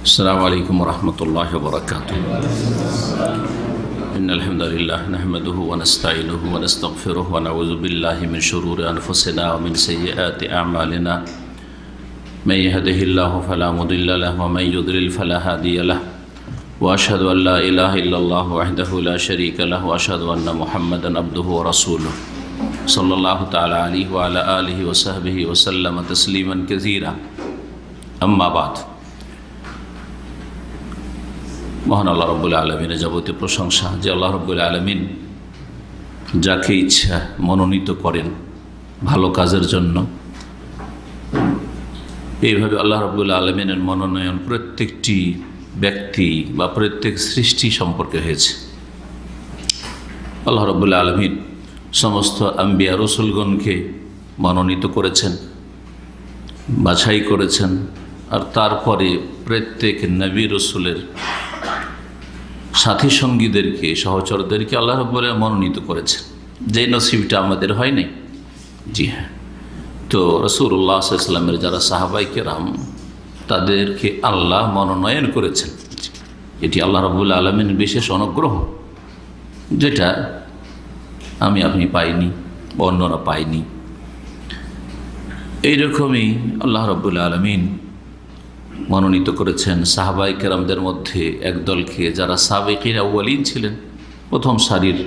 السلام عليكم ورحمة الله وبركاته. إن الحمد لله نحمده ونستعينه ونستغفره ونعوذ بالله من شرور أنفسنا ومن سيئات أعمالنا. من يهده الله فلا مضل له ومن يضلل فلا هادي له. وأشهد أن لا إله إلا الله وحده لا شريك له وأشهد أن محمدا عبده ورسوله صلى الله تعالى عليه وعلى آله وصحبه وسلم تسليما كثيرا. أما بعد. মহান আল্লাহ রব্বুল আলমিনের যাবতীয় প্রশংসা, যে আল্লাহ রব্বুল আলমিন যাকে ইচ্ছা মনোনীত করেন ভালো কাজের জন্য। এইভাবে আল্লাহ রব্বুল আলমিনের মনোনয়ন প্রত্যেকটি ব্যক্তি বা প্রত্যেক সৃষ্টি সম্পর্কে হয়েছে। আল্লাহ রব্বুল আলমিন সমস্ত আম্বিয়া রসুলগণকে মনোনীত করেছেন, বাছাই করেছেন, আর তারপরে প্রত্যেক নবী রসুলের সাথী সঙ্গীদেরকে, সহচরদেরকে আল্লাহ রাব্বুল আলামিন মনোনীত করেছেন। যে নসিবটা আমাদের হয় নাই। জি হ্যাঁ, তো রাসূলুল্লাহ সাল্লাল্লাহু আলাইহি ওয়াসাল্লামের যারা সাহাবায়ে কেরাম, তাদেরকে আল্লাহ মনোনয়ন করেছেন। এটি আল্লাহ রাব্বুল আলামিনের বিশেষ অনুগ্রহ, যেটা আপনি পাইনি বা অন্যরা পাইনি। এইরকমই আল্লাহ রাব্বুল আলামিন মনোনীত করেছেন সাহাবায়ে কেরামদের মধ্যে একদলকে, যারা সাবেকিন আউয়ালিন ছিলেন, প্রথম সারির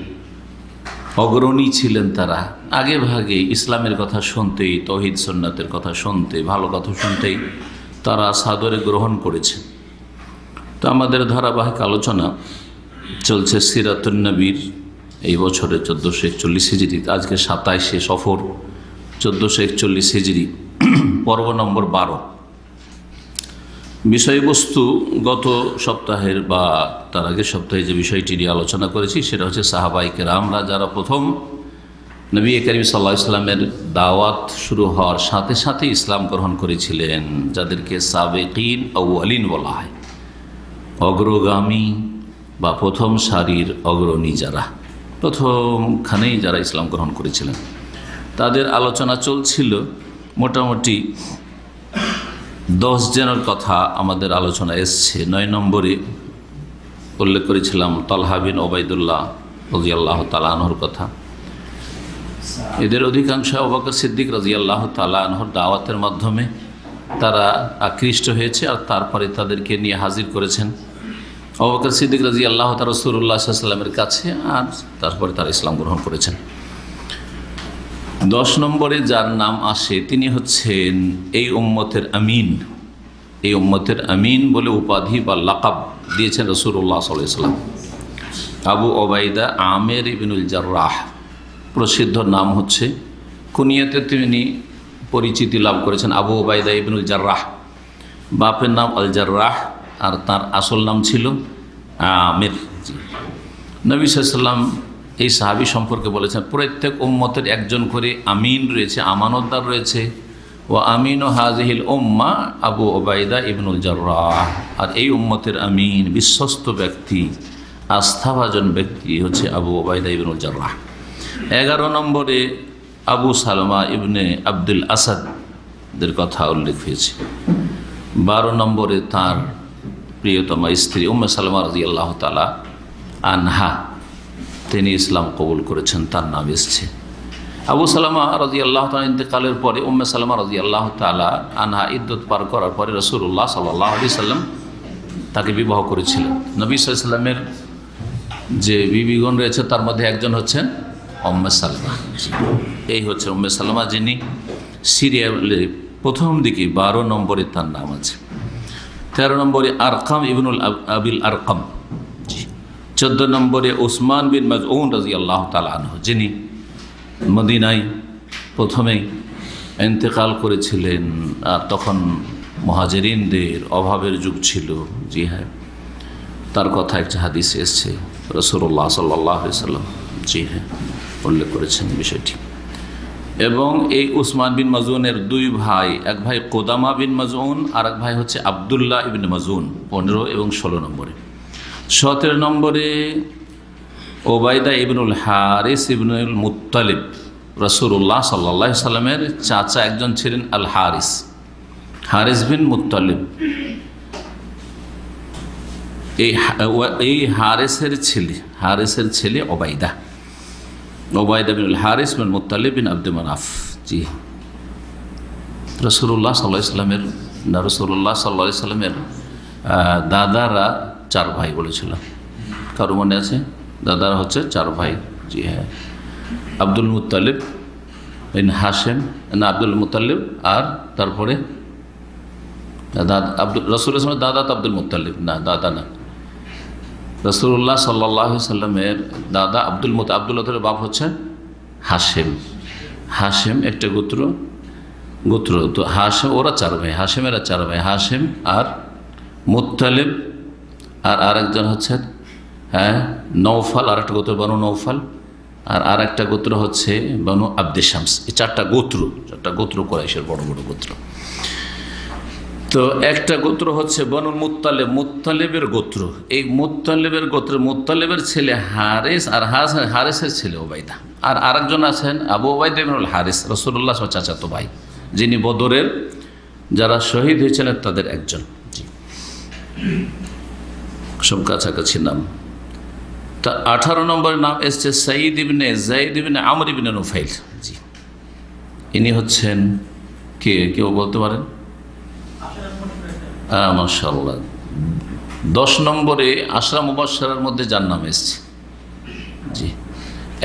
অগ্রণী ছিলেন। তারা আগে ভাগে ইসলামের কথা শুনতেই, তৌহিদ সুন্নাতের কথা শুনতে, ভালো কথা শুনতেই তারা সাদরে গ্রহণ করেছে। তো আমাদের ধারাবাহিক আলোচনা চলছে সিরাতুন নবীর। এই বছরে 1441 হিজরি, আজকে 27শে সফর 1441 হিজরি, পর্ব নম্বর 12। বিষয়বস্তু গত সপ্তাহের বা তার আগের সপ্তাহে যে বিষয়টি নিয়ে আলোচনা করেছি সেটা হচ্ছে সাহাবায়ে কেরামরা যারা প্রথম নবী করিম সাল্লাল্লাহু আলাইহি ওয়াসাল্লামের দাওয়াত শুরু হওয়ার সাথে সাথে ইসলাম গ্রহণ করেছিলেন, যাদেরকে সাবেকিন আউয়ালিন বলা হয়। অগ্রগামী বা প্রথম সারির অগ্রণী, যারা প্রথমখানেই যারা ইসলাম গ্রহণ করেছিলেন, তাদের আলোচনা চলছিল। মোটামুটি 10 জনের কথা আমাদের আলোচনা এসছে। 9 নম্বরে উল্লেখ করেছিলাম তালহা বিন ওবাইদুল্লাহ রাদিয়াল্লাহু তাআলা আনহুর কথা। এদের অধিকাংশ আবু বকর সিদ্দিক রাদিয়াল্লাহু তাআলা আনহুর দাওয়াতের মাধ্যমে তারা আকৃষ্ট হয়েছে, আর তারপরে তাদেরকে নিয়ে হাজির করেছেন আবু বকর সিদ্দিক রাদিয়াল্লাহু তাআলা রাসূলুল্লাহ সাল্লাল্লাহু আলাইহি ওয়াসাল্লামের কাছে, আর তারপরে তারা ইসলাম গ্রহণ করেছেন। 10 নম্বরে যার নাম আসে তিনি হচ্ছেন এই উম্মতের আমিন। এই উম্মতের আমিন বলে উপাধি বা লাকাব দিয়েছেন রাসূলুল্লাহ সাল্লাল্লাহু আলাইহি ওয়াসাল্লাম। আবু ওবাইদা আমের ইবনুল জাররাহ প্রসিদ্ধ নাম হচ্ছে। কুনিয়াতে তিনি পরিচিতি লাভ করেছেন আবু ওবাইদা ইবনুল জাররাহ। বাপের নাম আল জাররাহ, আর তার আসল নাম ছিল আমের। নবী সাল্লাল্লাহু আলাইহি ওয়াসাল্লাম এই সাহাবী সম্পর্কে বলেছেন, প্রত্যেক উম্মতের একজন করে আমিন রয়েছে, আমানতদার রয়েছে। ও আমিন ও হাজিহিল উম্মা আবু ওবাইদা ইবনুল জাররাহ। আর এই উম্মতের আমিন, বিশ্বস্ত ব্যক্তি, আস্থাভাজন ব্যক্তি হচ্ছে আবু ওবাইদা ইবনুল জাররাহ। 11 নম্বরে আবু সালমা ইবনে আব্দুল আসাদের কথা উল্লেখ হয়েছে। 12 নম্বরে তার প্রিয়তমা স্ত্রী উম্মে সালমা রাদিয়াল্লাহু তাআলা আনহা, তিনি ইসলাম কবুল করেছেন, তার নাম এসছে। আবু সালামা রাদিয়াল্লাহু তাআলা ইন্তেকালের পরে উম্মে সালামা রাদিয়াল্লাহু তাআলা আনহা ইদ্দত পার করার পরে রাসূলুল্লাহ সাল্লাল্লাহু আলাইহি সাল্লাম তাকে বিবাহ করেছিলেন। নবী সাল্লাল্লাহু আলাইহি সাল্লামের যে বিবিগণ রয়েছে তার মধ্যে একজন হচ্ছেন উম্মে সালামা। এই হচ্ছে উম্মে সালামা, যিনি সিরিয়ালে প্রথম দিকে 12 নম্বরে তার নাম আছে। 13 নম্বরে আরকাম ইবনুল আবিল আরকাম। 14 নম্বরে উসমান বিন মাজউন রাদিয়াল্লাহু তাআলা আনহু, যিনি মদিনায় প্রথমেই ইন্তেকাল করেছিলেন, আর তখন মুহাজিরিনদের অভাবের যুগ ছিল। জি হ্যাঁ, তার কথা একটা হাদিসে এসছে, রাসূলুল্লাহ সাল্লাল্লাহু আলাইহি ওয়াসাল্লাম জি হ্যাঁ উল্লেখ করেছেন বিষয়টি। এবং এই উসমান বিন মাজউনের 2 ভাই, এক ভাই কোদামা বিন মাজউন, আর এক ভাই হচ্ছে আবদুল্লাহ ইবনে মাজউন। 15 এবং 16 নম্বরে। 17 নম্বরে ওবাইদা ইবনুল হারিস ইবনুল মুত্তালিব, রাসূলুল্লাহ সাল্লাল্লাহু আলাইহি সাল্লামের চাচা একজন ছিলেন আল হারিস, হারিস বিন মুত্তালিব। এই হারেসের ছেলে ওবায়দা বিন হারিস বিন মুত্তালিব বিন আব্দে মানাফ। জি, রসুল্লাহ সাল্লাল্লাহু আলাইহি সাল্লামের দাদারা 4 ভাই বলেছিল, কারো মনে আছে? দাদারা হচ্ছে 4 ভাই। জি হ্যাঁ, আব্দুল মুত্তালিব বিন হাশেম, না আব্দুল মুত্তালিব, আর তারপরে রসুল্লাহ দাদা তো আব্দুল মুত্তালিব না, দাদা না, রসুল্লাহ সাল্লাল্লাহু আলাইহি সাল্লামের দাদা আব্দুল্লাহের বাপ হচ্ছে হাশেম একটা গোত্র তো হাশেম, ওরা 4 ভাই, হাশেমেরা 4 ভাই, হাশেম আর মুত্তালিব, আর আরেকজন হচ্ছে নৌফাল, আর একটা গোত্র বানু নৌফাল, আর একটা গোত্র হচ্ছে বানু আব্দে শামস। এই 4টা গোত্র কুরাইশের বড় বড় গোত্র। তো একটা গোত্র হচ্ছে বনু মুত্তালিবের গোত্র। এই মুত্তালিবের ছেলে হারিস, আর হারিসের ছেলে ওবায়দা, আর আরেকজন আছেন আবু ওবায়দা ইবনুল হারিস, রাসূলুল্লাহ চাচাতো ভাই, যিনি বদরের যারা শহীদ হয়েছিলেন তাদের একজন। জি, সব কাছাকাছি নাম। তা 18 নম্বরের নাম এসছে সাঈদ ইবনে যায়েদ ইবনে আমর ইবনে নুফাইল। জি, ইনি হচ্ছেন কেউ বলতে পারেন? মাশাআল্লাহ। 10 নম্বরে আশরা মুবাশশারার মধ্যে যার নাম এসছে। জি,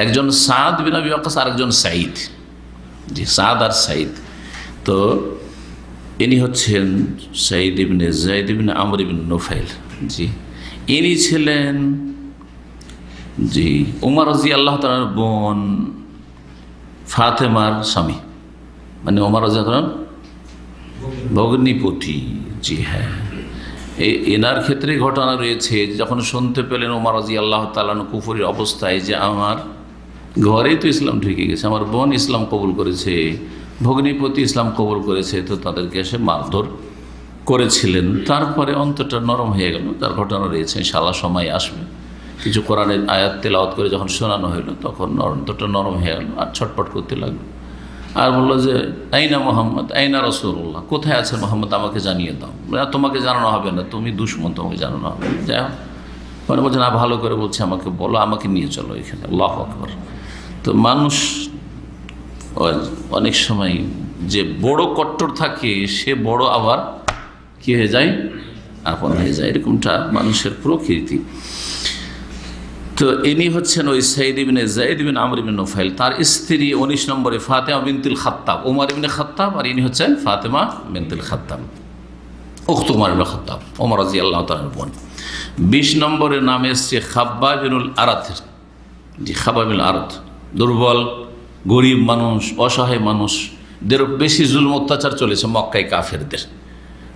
একজন সাদ বিন আবি ওয়াক্কাস, আরেকজন সাঈদ। জি, সাদ আর সাঈদ। তো ইনি হচ্ছেন সাঈদ ইবনে যায়েদ ইবনে আমর ইবনে নুফাইল। জি, ইনি ছিলেন উমর রাদিয়াল্লাহু তাআলার বোন ফাতেমার স্বামী, মানে উমর রাদিয়াল্লাহু তাআলার ভগ্নিপতি। জি হ্যাঁ, এনার ক্ষেত্রে ঘটনা রয়েছে, যখন শুনতে পেলেন ওমর রাদিয়াল্লাহু তাআলা কুফরের অবস্থায় যে আমার ঘরেই তো ইসলাম ঢুকে গেছে, আমার বোন ইসলাম কবুল করেছে, ভগ্নিপতি ইসলাম কবুল করেছে, তো তাদেরকে এসে মারধর করেছিলেন। তারপরে অন্তরটা নরম হয়ে গেল। তার ঘটনা রয়েছে, ইনশাআল্লাহ সময় আসবে। কিছু কোরআনের আয়াত তেলাওয়াত করে যখন শোনানো হইল, তখন অন্তরটা নরম হয়ে গেল, আর ছটপট করতে লাগলো, আর বললো যে আইনা মোহাম্মদ, আইনা রাসূলুল্লাহ, কোথায় আছে মোহাম্মদ, আমাকে জানিয়ে দাও। তোমাকে জানানো হবে না, তুমি দুশমন, তোমাকে জানানো হবে না। যাই হোক, মানে বলছে না, ভালো করে বলছে, আমাকে বলো, আমাকে নিয়ে চলো এখানে। আল্লাহু আকবার। তো মানুষ অনেক সময় যে বড় কট্টর থাকে, সে বড় আবার কি হয়ে যায়, আপন হয়ে যায়, এরকমটা মানুষের প্রকৃতি। তো ইনি হচ্ছেন ওই সাঈদ ইবনে যায়েদ ইবনে আমর ইবনে নুফাইল। তার স্ত্রী 19 নম্বরে ফাতেমা বিনতুল খাত্তাব, ওমর ইবনে খাত্তাব, আর ইনি হচ্ছেন ফাতেমা বিনতুল খাত্তাব, উখত ওমর ইবনে খাত্তাব, ওমর রাদিয়াল্লাহু তাআলার বোন। 20 নম্বরের নাম এসছে খাব্বাব বিনুল আরাত। জি, খাব্বাব বিনুল আরাত, দুর্বল, গরিব মানুষ, অসহায় মানুষদের বেশি জুলম অত্যাচার চলেছে মক্কায় কাফেরদের।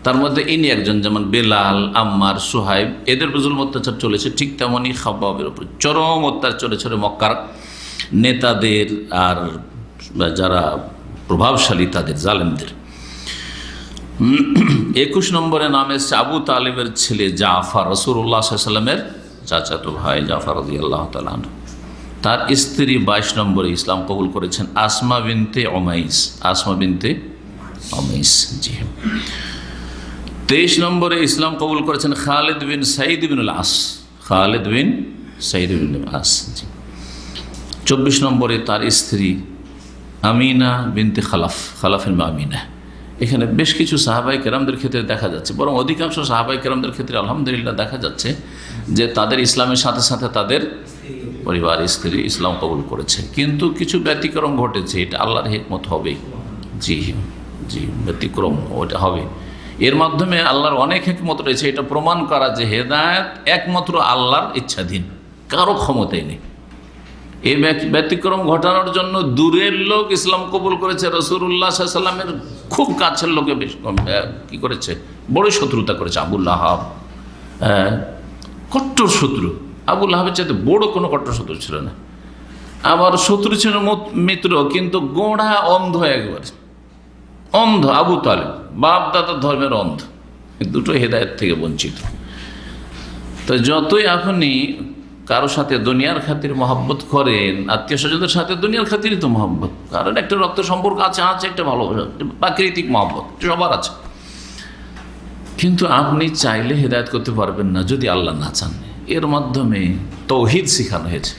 তার মধ্যে ইনি একজন, যেমন বেলাল, আম্মার, সুহাইব, এদের জুলম অত্যাচার চলেছে, ঠিক তেমনই খাব্বাবের উপর চরম অত্যাচার চলেছিল মক্কার নেতাদের আর যারা প্রভাবশালী তাদের, জালেমদের। 21 নম্বরে নাম এসছে আবু তালেবের ছেলে জাফর, রাসূলুল্লাহ সাল্লাল্লাহু আলাইহি ওয়াসাল্লামের চাচাতো ভাই জাফর রাদিয়াল্লাহু তাআলা আনহু। তার স্ত্রী 22 নম্বরে ইসলাম কবুল করেছেন আসমা বিনতে উমাইস। জি, 23 নম্বরে ইসলাম কবুল করেছেন খালিদ বিন সাঈদ ইবনুল আস। জি, 24 নম্বরে তার স্ত্রী আমিনা বিনতে খালাফের আমিনা। এখানে বেশ কিছু সাহাবায়ে কেরামদের ক্ষেত্রে দেখা যাচ্ছে, বরং অধিকাংশ সাহাবায়ে কেরামদের ক্ষেত্রে আলহামদুলিল্লাহ দেখা যাচ্ছে যে তাদের ইসলামের সাথে সাথে তাদের পরিবার, স্ত্রী ইসলাম কবুল করেছে। কিন্তু কিছু ব্যতিক্রম ঘটেছে, এটা আল্লাহর হিকমত হবে। জি, ব্যতিক্রম ওটা হবে। এর মাধ্যমে আল্লাহর অনেক হিকমত রয়েছে, এটা প্রমাণ করা যে হেদায়েত একমাত্র আল্লাহর ইচ্ছাধীন, কারো ক্ষমতাই নেই। এই ব্যতিক্রম ঘটানোর জন্য দূরের লোক ইসলাম কবুল করেছে, রাসূলুল্লাহ সাল্লাল্লাহু আলাইহি ওয়াসাল্লামের খুব কাছের লোকে বেশ কি করেছে, বড় শত্রুতা করেছে। আবু লাহাব কট্টর শত্রু, আবু লাহাবের চাইতে বড় কোনো কট্টর শত্রু ছিল না। আবার শত্রু ছিল মিত্র, কিন্তু গোড়া অন্ধ, একবার অন্ধ। আবু তালেব বাপ দাদা ধর্মের অন্ধ, দুটো হেদায়েত থেকে বঞ্চিত। তো যতই আপনি কারো সাথে দুনিয়ার খাতির মহব্বত করেন, আত্মীয় স্বজনদের সাথে দুনিয়ার খাতিরই তো মহব্বত, কারণ একটা রক্ত সম্পর্ক আছে, একটা ভালোবাসা, প্রাকৃতিক মহব্বত সবার আছে। কিন্তু আপনি চাইলে হেদায়েত করতে পারবেন না যদি আল্লাহ না চান। এর মাধ্যমে তৌহিদ শেখানো হয়েছে।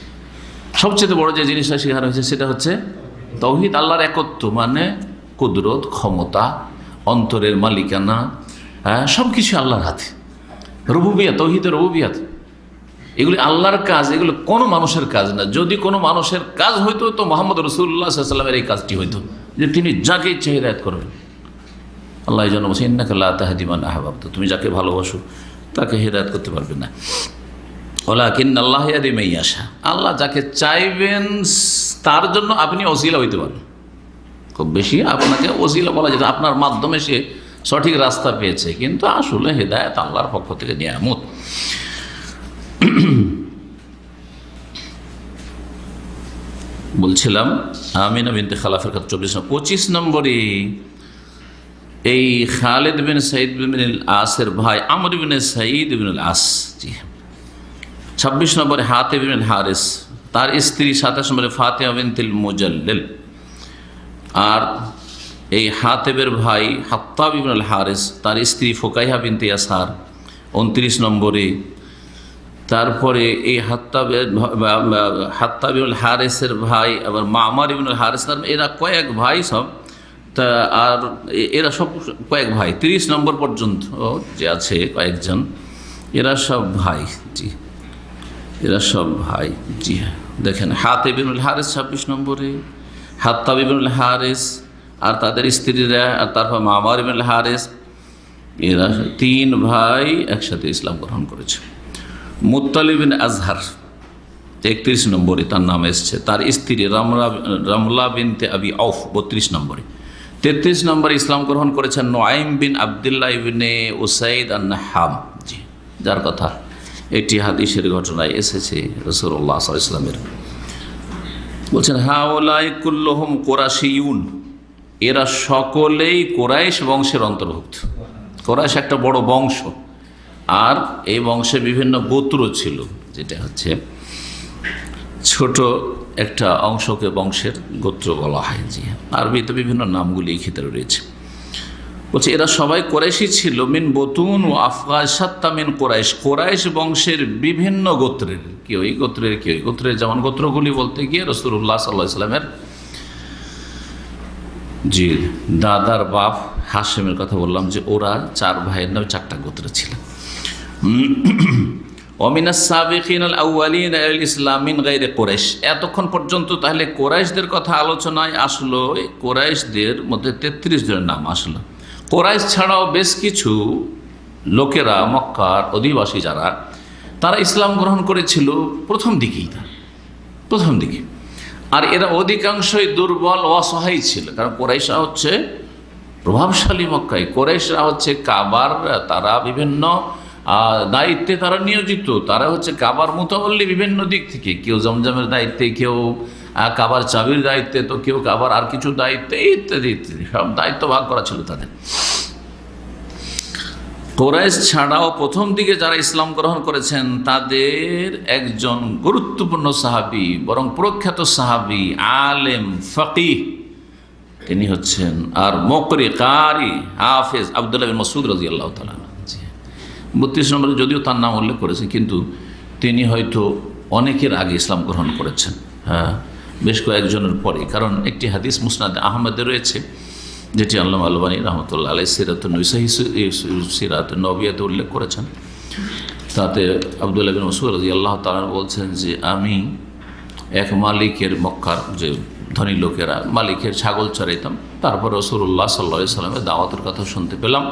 সবচেয়ে বড় যে জিনিসটা শেখানো হয়েছে সেটা হচ্ছে তৌহিদ, আল্লাহর একত্ব, মানে কুদরত, ক্ষমতা, অন্তরের মালিকানা, সব কিছু আল্লাহর হাতে। রুবুবিয়াত, তৌহিদের রুবুবিয়াত, এগুলি আল্লাহর কাজ, এগুলো কোনো মানুষের কাজ না। যদি কোনো মানুষের কাজ হইতো তো মোহাম্মদ রাসূলুল্লাহ সাল্লাল্লাহু আলাইহি ওয়াসাল্লামের এই কাজটি হইতো, যে তিনি যাকে ইচ্ছা হিদায়াত করবেন। আল্লাহ এই জন্য বলছেন, ইন্নাকা লা তাহদি মান আহবাবতা, তুমি যাকে ভালোবাসো তাকে হিদায়াত করতে পারবে না। ওয়ালাকিন্না আল্লাহ ইয়াহদি মান ইয়াশা, আল্লাহ যাকে চাইবেন তার জন্য আপনি ওসিলা হইতে পারেন। খুব বেশি আপনাকে ওসিলা বলা যেত, আপনার মাধ্যমে সে সঠিক রাস্তা পেয়েছে, কিন্তু আসলে হিদায়াত আল্লাহর পক্ষ থেকে নিয়ামত। বলছিলাম আমিনা বিনতে খালাফের কথা 25 নম্বরে এই খালিদ বিন সাইদ বিন আসের ভাই আমর বিন সাইদ বিন আস। জি। 26 নম্বরে হাতিব বিন হারিস, তার স্ত্রী 27 নম্বরে ফাতিমা বিনতুল মুজাল্লিল। আর এই হাতিবের ভাই হাত্তাব ইবনুল হারিস, তার স্ত্রী ফুকাইহা বিনতে ইয়াসার 29 নম্বরে। তারপরে এই হাত্তাব ইবনুল হারিসের ভাই আবার মামার ইবনুল হারিস, এরা কয়েক ভাই সব। তা আর এরা সব কয়েক ভাই, 30 নম্বর পর্যন্ত যে আছে কয়েকজন, এরা সব ভাই। জি, এরা সব ভাই। জি হ্যাঁ, দেখেন হাতিব ইবনুল হারিস 26 নম্বরে, হাত্তাব ইবনুল হারিস আর তাদের স্ত্রীরা, আর তারপর মামার ইবনুল হারিস, এরা 3 ভাই একসাথে ইসলাম গ্রহণ করেছে। মুত্তালিব বিন আজহার 31 নম্বরে তার নাম এসছে, তার স্ত্রী রামলা বিনতে আবি আউফ 32 নম্বরে। 33 নম্বরে ইসলাম গ্রহণ করেছেন নুআইম বিন আবদুল্লাহ ইবনে উসাইদ আন-নাহাম। জি, যার কথা এটি হাদিসের ঘটনায় এসেছে রাসূলুল্লাহ সাল্লাল্লাহু আলাইহি ওয়াসাল্লামের। বলছেন হাউলাই কুল্লুহুম কুরাশিয়ুন, এরা সকলেই কুরাইশ বংশের অন্তর্ভুক্ত। কুরাইশ একটা বড় বংশ, আর এই বংশে বিভিন্ন গোত্র ছিল, যেটা হচ্ছে ছোট একটা অংশকে বংশের গোত্র বলা হয়। জি, আরবিতে বিভিন্ন নামগুলি এই ক্ষেত্রে রয়েছে। বলছে এরা সবাই কুরাইশই ছিল, মিন বতুন ও আফগাজ সাত্তা মিন কুরাইশ, কুরাইশ বংশের বিভিন্ন গোত্রের, কেউ এই গোত্রের, কেউ এই গোত্রের। যেমন গোত্রগুলি বলতে গিয়ে রাসূলুল্লাহ সাল্লাল্লাহু আলাইহি ওয়াসাল্লামের জি দাদার বাপ হাশেমের কথা বললাম, যে ওরা 4 ভাইয়ের নামে 4টা গোত্র ছিল। ওমিনাস সাবিকিন আল আউয়ালিন আল ইসলাম মিন গায়রি কুরাইশ, এতক্ষণ পর্যন্ত তাহলে কুরাইশদের কথা আলোচনায় আসলো। কুরাইশদের মধ্যে 33 জনের নাম আসলো। কুরাইশ ছাড়াও বেশ কিছু লোকেরা, মক্কার অধিবাসী যারা, তারা ইসলাম গ্রহণ করেছিল প্রথম দিকে। আর এরা অধিকাংশই দুর্বল, অসহায় ছিল, কারণ কুরাইশরা হচ্ছে প্রভাবশালী মক্কায়। কুরাইশরা হচ্ছে কাবার, তারা বিভিন্ন দায়িত্বে তারা নিয়োজিত। তারা হচ্ছে কাবার মুতাওয়াল্লি বিভিন্ন দিক থেকে, কেউ জমজমের দায়িত্বে, কেউ কাবার চাবির দায়িত্বে, তো কেউ কাবার আর কিছু দায়িত্বে, ইত্যাদি ইত্যাদি সব দায়িত্ব ভাগ করা ছিল তাদের। কুরাইশ ছাড়াও প্রথম দিকে যারা ইসলাম গ্রহণ করেছেন তাদের একজন গুরুত্বপূর্ণ সাহাবী, বরং প্রখ্যাত সাহাবী, আলেম, ফকিহ, তিনি হচ্ছেন আর মুকরি, কারি, হাফেজ আব্দুল্লাহ বিন মাসউদ রাদিয়াল্লাহু তাআলা। 32 নম্বরে যদিও তার নাম উল্লেখ করেছে, কিন্তু তিনি হয়তো অনেকের আগে ইসলাম গ্রহণ করেছেন, হ্যাঁ, বেশ কয়েকজনের পরে। কারণ একটি হাদিস মুসনাদ আহমদে রয়েছে, যেটি আল্লামা আলবানী রাহমাতুল্লাহ আলাইহি সিরাতুন নবিয়াতে উল্লেখ করেছেন। তাতে আব্দুল্লাহ বিন মাসউদ রাদিয়াল্লাহু তাআলা বলছেন যে আমি এক মালিকের, মক্কার যে ধনী লোকেরা, মালিকের ছাগল চড়াইতাম। তারপর রাসূলুল্লাহ সাল্লাল্লাহু আলাইহি ওয়াসাল্লামের দাওয়াতের কথা শুনতে পেলাম,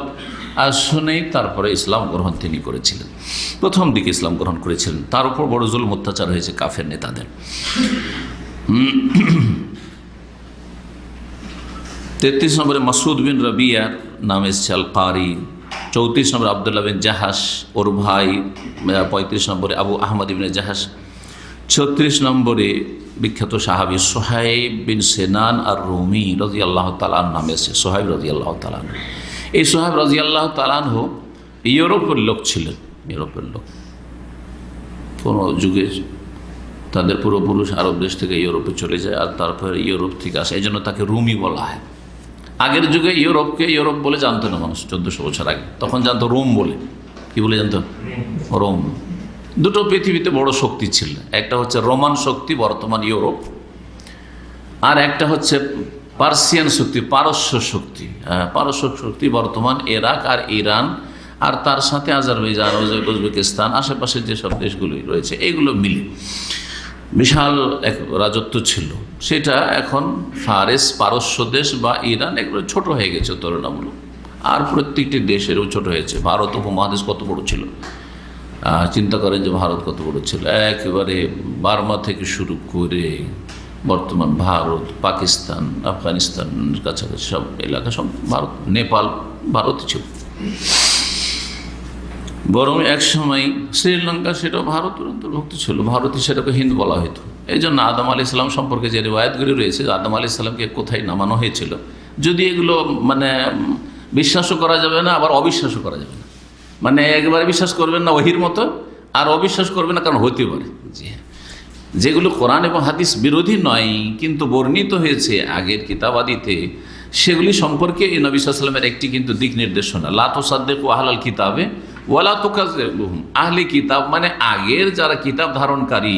আর শুনেই তারপরে ইসলাম গ্রহণ তিনি করেছিলেন। প্রথম দিকে ইসলাম গ্রহণ করেছিলেন। তার উপর বড় জুলুম অত্যাচার হয়েছে কাফের নেতাদের। 33 নম্বরে মাসউদ বিন রাবিয়ার নাম এসছে আল কারি। 34 নম্বরে আবদুল্লাহ বিন জাহাস, ওর ভাই। 35 নম্বরে আবু আহমদ ইবনে জাহাস। 36 নম্বরে বিখ্যাত সাহাবী সুহাইব বিন সিনান আর রুমি রাদিয়াল্লাহু তাআলা নাম এসছে, সুহাইব রাদিয়াল্লাহু তাআলা। এই সুহাইব রাদিয়াল্লাহু তাআলা ইউরোপের লোক ছিলেন, ইউরোপের লোক। কোনো যুগে তাদের পূর্বপুরুষ আরব দেশ থেকে ইউরোপে চলে যায়, আর তারপরে ইউরোপ থেকে আসে, এই জন্য তাকে রুমি বলা হয়। আগের যুগে ইউরোপকে ইউরোপ বলে জানতো না মানুষ, 1400 বছর আগে। তখন জানতো রোম বলে। কি বলে জানতো? রোম। দুটো পৃথিবীতে বড় শক্তি ছিল, একটা হচ্ছে রোমান শক্তি বর্তমান ইউরোপ, আর একটা হচ্ছে পার্সিয়ান শক্তি, পারস্য শক্তি। পারস্য শক্তি বর্তমান ইরাক আর ইরান, আর তার সাথে আজারবাইজান, উজবেকিস্তান, আশেপাশে যেসব দেশগুলি রয়েছে এগুলো মিলে বিশাল এক রাজত্ব ছিল। সেটা এখন ফারেস, পারস্য দেশ বা ইরান এগুলো ছোট হয়ে গেছে তুলনামূলক, আর প্রত্যেকটি দেশেরও ছোট হয়েছে। ভারত উপমহাদেশ কত বড় ছিল, চিন্তা করেন যে ভারত কত বড় ছিল। একেবারে বার্মা থেকে শুরু করে বর্তমান ভারত, পাকিস্তান, আফগানিস্তানের কাছাকাছি সব এলাকা সব ভারত, নেপাল ভারতই ছিল। বরং এক সময় শ্রীলঙ্কা সেটাও ভারতের অন্তর্ভুক্ত ছিল, ভারতই সেটাকে হিন্দ বলা হতো। এই জন্য আদম আলী ইসলাম সম্পর্কে যে রিওয়ায়াতগুলি রয়েছে, আদম আলী ইসলামকে কোথায় নামানো হয়েছিল, যদি এগুলো মানে বিশ্বাসও করা যাবে না, আবার অবিশ্বাসও করা যাবে না। মানে একবারে বিশ্বাস করবেন না ওহির মতো, আর অবিশ্বাস করবেন না কারণ হতে পারে। জি হ্যাঁ, যেগুলো কোরআন এবং হাদিস বিরোধী নয় কিন্তু বর্ণিত হয়েছে আগের কিতাবাদিতে, সেগুলি সম্পর্কে এই নবী সাল্লাল্লাহু আলাইহি ওয়াসাল্লামের একটি কিন্তু দিক নির্দেশনা, লা তুসাদ্দিকু আহলাল কিতাবে ওয়ালা তুকাজ্জিবুহুম। আহলে কিতাব মানে আগের যারা কিতাব ধারণকারী,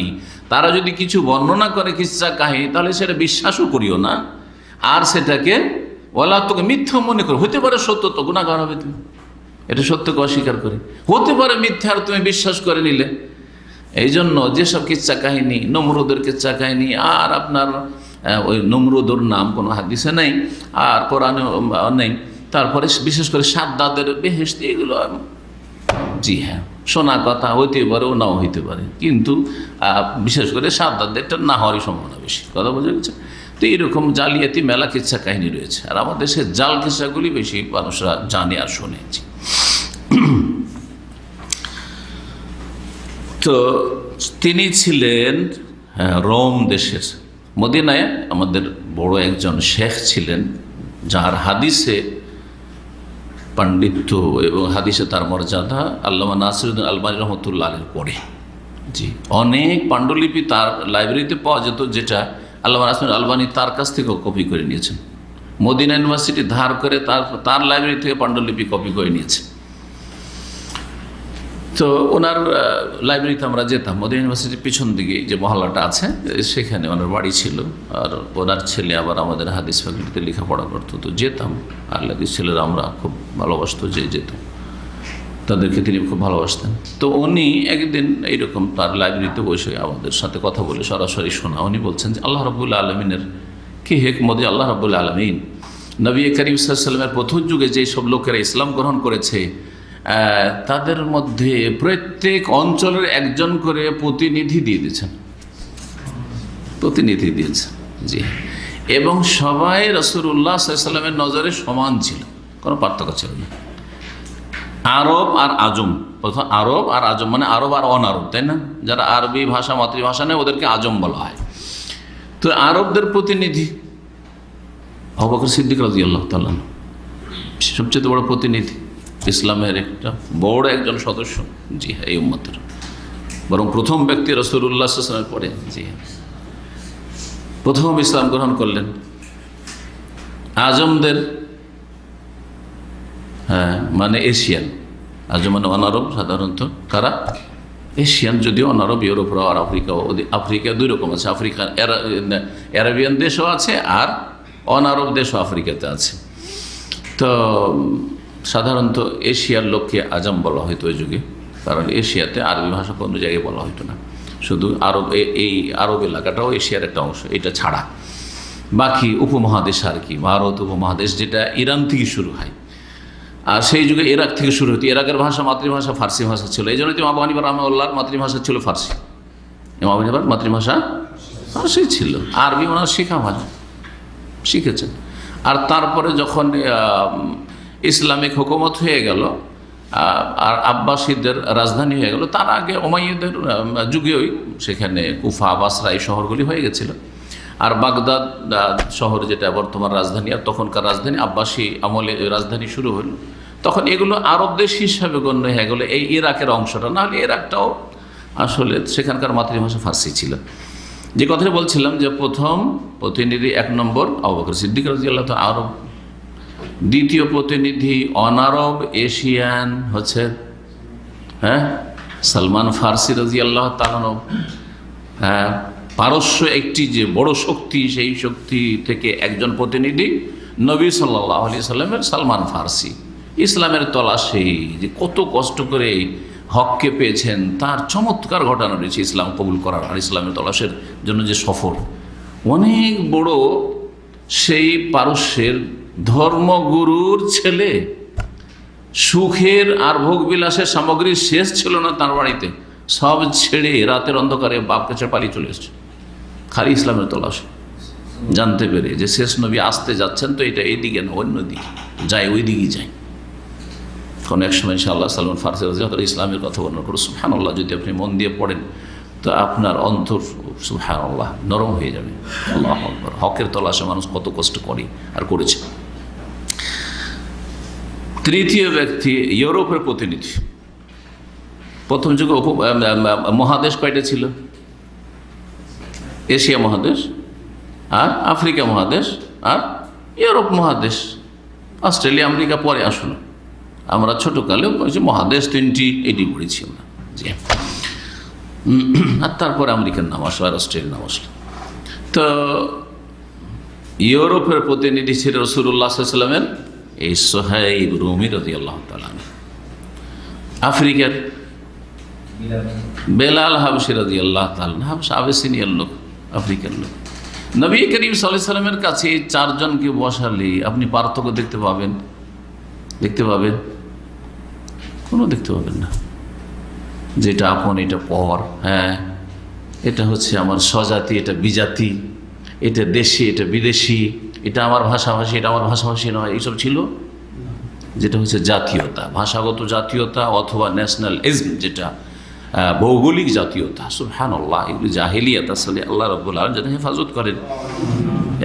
তারা যদি কিছু বর্ণনা করে কিসসা কাহিনী, তাহলে সেটা বিশ্বাসও করিও না, আর সেটাকে ওয়ালা তোকে মিথ্যা মনে করো। হতে পারে সত্য, তো গুনাহগার হবে তুমি, এটা সত্যকে অস্বীকার করে। হতে পারে মিথ্যা, আর তুমি বিশ্বাস করে নিলে। এই জন্য যেসব কিচ্ছা কাহিনী, নমরুদের কিচ্ছা কাহিনী, আর আপনার ওই নমরুদের নাম কোনো হাদিসে নেই আর কোরআনে নেই, তারপরে বিশেষ করে সাদ্দাদের বেহেশতি, এগুলো জি হ্যাঁ শোনা কথা, হইতে পারে ও নাও হইতে পারে, কিন্তু বিশেষ করে সাদ্দাদেরটা না হওয়ারই সম্ভাবনা বেশি। কথা বোঝা গেছে? তো এইরকম জালিয়াতি মেলা কিচ্ছা কাহিনী রয়েছে, আর আমাদের দেশের জাল কিচ্ছাগুলি বেশি মানুষরা জানে আর শোনেছে। তো তিনি ছিলেন রোম দেশের। মদিনায় আমাদের বড় একজন শেখ ছিলেন, যার হাদিসে পাণ্ডিত্য এবং হাদিসে তার মর্যাদা আল্লামা নাসিরুদ্দিন আলবানী রহমতুল্লাহ আলাইহির পরে। জি, অনেক পাণ্ডুলিপি তার লাইব্রেরিতে পাওয়া যেত, যেটা আল্লামা নাসিরুদ্দিন আলবানী তার কাছ থেকেও কপি করে নিয়েছেন। মদিনা ইউনিভার্সিটি ধার করে তার লাইব্রেরি থেকে পাণ্ডুলিপি কপি করে নিয়েছেন। তো ওনার লাইব্রেরিতে আমরা যেতাম, মদিনা ইউনিভার্সিটির পিছন দিকে যে মহল্লাটা আছে সেখানে ওনার বাড়ি ছিল, আর ওনার ছেলে আবার আমাদের হাদিস ফ্যাকাল্টিতে লেখাপড়া করতো। তো যেতাম, আল্লাহর ছেলেরা আমরা খুব ভালোবাসতো, যে যেত তাদেরকে তিনি খুব ভালোবাসতেন। তো উনি একদিন এইরকম তার লাইব্রেরিতে বসে আমাদের সাথে কথা বলে সরাসরি শোনা, উনি বলছেন যে আল্লাহ রাব্বুল আলমিনের কি হিকমত, আল্লাহ রাব্বুল আলমিন নবী করিম সাল্লাল্লাহু আলাইহি ওয়াসাল্লামের প্রথম যুগে যেই সব লোকেরা ইসলাম গ্রহণ করেছে, তাদের মধ্যে প্রত্যেক অঞ্চলের একজন করে প্রতিনিধি দিয়ে দিয়েছেন, প্রতিনিধি দিয়েছেন। জি, এবং সবাই রাসূলুল্লাহ সাল্লাল্লাহু আলাইহি ওয়াসাল্লামের নজরে সমান ছিল, কোনো পার্থক্য ছিল না। আরব আর আজম, প্রথম আরব আর আজম মানে আরব আর অনারব, তাই না? যারা আরবি ভাষা মাতৃভাষা নেই ওদেরকে আজম বলা হয়। তো আরবদের প্রতিনিধি আবু বকর সিদ্দিক রাদিয়াল্লাহু তাআলা সবচেয়ে বড় প্রতিনিধি, ইসলামের একটা বড় একজন সদস্য। জি হ্যাঁ, এই উম্মতের বরং প্রথম ব্যক্তি রাসূলুল্লাহ সাল্লাল্লাহু আলাইহি ওয়াসাল্লামের পরে। জি হ্যাঁ, প্রথম ইসলাম গ্রহণ করলেন। আজমদের মানে এশিয়ান, আজম মানে অনারব, সাধারণত কারা এশিয়ান, যদিও অনারব ইউরোপরাও আর আফ্রিকা দুই রকম আছে। আফ্রিকান অ্যারাবিয়ান দেশও আছে, আর অনারব দেশও আফ্রিকাতে আছে। তো সাধারণত এশিয়ার লোককে আজম বলা হয়তো ওই যুগে, কারণ এশিয়াতে আরবি ভাষা কোনো জায়গায় বলা হতো না, শুধু আরব, এই আরব এলাকাটাও এশিয়ার একটা অংশ, এটা ছাড়া বাকি উপমহাদেশ আর কি, ভারত উপমহাদেশ যেটা ইরান থেকে শুরু হয়, আর সেই যুগে ইরাক থেকে শুরু হতো। ইরাকের ভাষা মাতৃভাষা ফার্সি ভাষা ছিল, এই জন্য ইমাম আবু হানিফা রাহমাহুল্লাহর মাতৃভাষা ছিল ফার্সি। ইমাম আবু হানিফার মাতৃভাষা ফার্সি ছিল, আরবি ওনার শেখা ভাষা শিখেছেন। আর তারপরে যখন ইসলামিক হুকুমত হয়ে গেল আর আব্বাসীদের রাজধানী হয়ে গেল, তার আগে উমাইয়াদের যুগেই সেখানে কুফা, বাসরা এই শহরগুলি হয়ে গেছিল। আর বাগদাদ শহর যেটা বর্তমান রাজধানী, আর তখনকার রাজধানী আব্বাসী আমলে রাজধানী শুরু হল, তখন এগুলো আরব দেশ হিসাবে গণ্য হয়ে গেলো, এই ইরাকের অংশটা। নাহলে ইরাকটাও আসলে সেখানকার মাতৃভাষা ফার্সি ছিল। যে কথাটা বলছিলাম যে প্রথম প্রতিনিধি 1 নম্বর আবু বকর সিদ্দিক রাদিয়াল্লাহু তাআলা আরব, দ্বিতীয় প্রতিনিধি অনারব এশিয়ান হচ্ছে সালমান ফার্সি রাদিয়াল্লাহু তাআলা আনহু। পারস্য একটি যে বড় শক্তি, সেই শক্তি থেকে একজন প্রতিনিধি নবী সাল্লাল্লাহু আলাইহি সাল্লামের সালমান ফার্সি। ইসলামের তলাশে যে কত কষ্ট করে হককে পেয়েছেন তার চমৎকার ঘটনা রয়েছে ইসলাম কবুল করার আর ইসলামের তলাশের জন্য যে সফর। অনেক বড় সেই পারস্যের ধর্মগুরুর ছেলে, সুখের আর ভোগবিলাসের সামগ্রী শেষ ছিল না তার বাড়িতে, সব ছেড়ে রাতের অন্ধকারে বাপকে ছেড়ে পালিয়ে চলে এসছে খালি ইসলামের তলাশে। জানতে পেরে যে শেষ নবী আসতে যাচ্ছেন, তো এটা এইদিকে না অন্য দিকে যায়, ওই দিকেই যায়। কোন এক সময় ইনশাআল্লাহ সালমান ফার্সি রাদিয়াল্লাহু ইসলামের কথা বর্ণনা করে সুবহানাল্লাহ যদি আপনি মন দিয়ে পড়েন তো আপনার অন্তর সুবহানাল্লাহ নরম হয়ে যাবে। আল্লাহু আকবার। হকের তলাশে মানুষ কত কষ্ট করে আর করেছে। তৃতীয় ব্যক্তি ইউরোপের প্রতিনিধি। প্রথম যুগে মহাদেশ কয়টা ছিল? এশিয়া মহাদেশ, আর আফ্রিকা মহাদেশ, আর ইউরোপ মহাদেশ। অস্ট্রেলিয়া আমেরিকা পরে আসলো। আমরা ছোটোকালেও মহাদেশ তিনটি এটি পড়েছি আমরা, জি। আর তারপরে আমেরিকার নাম আসলো আর অস্ট্রেলিয়ার নাম আসলো। তো ইউরোপের প্রতিনিধি ছিল রাসূলুল্লাহ সাল্লাল্লাহু আলাইহি ওয়াসাল্লামের এই সুহাইব রুমি রাদিয়াল্লাহু তাআলা। আফ্রিকার বেলাল হাবশী রাদিয়াল্লাহু তাআলা, হাবশা আবিসিনিয়ার লোক, আফ্রিকার লোক। নবী করিম সাল্লাল্লাহু আলাইহি ওয়াসাল্লামের কাছে চারজনকে বসালে আপনি পার্থক্য দেখতে পাবেন? দেখতে পাবেন? কোনো দেখতে পাবেন না। যেটা আপন, এটা পর, এটা হচ্ছে আমার স্বজাতি, এটা বিজাতি, এটা দেশি, এটা বিদেশি, এটা আমার ভাষাভাষী, এটা আমার ভাষাভাষী নয়, এইসব ছিল। যেটা হচ্ছে জাতীয়তা, ভাষাগত জাতীয়তা অথবা ন্যাশনালিজম, যেটা ভৌগোলিক জাতীয়তা। সুবহানাল্লাহ, এগুলি জাহেলিয়াত। আসলে আল্লাহ রাব্বুল আলামিন যেন হেফাজত করেন।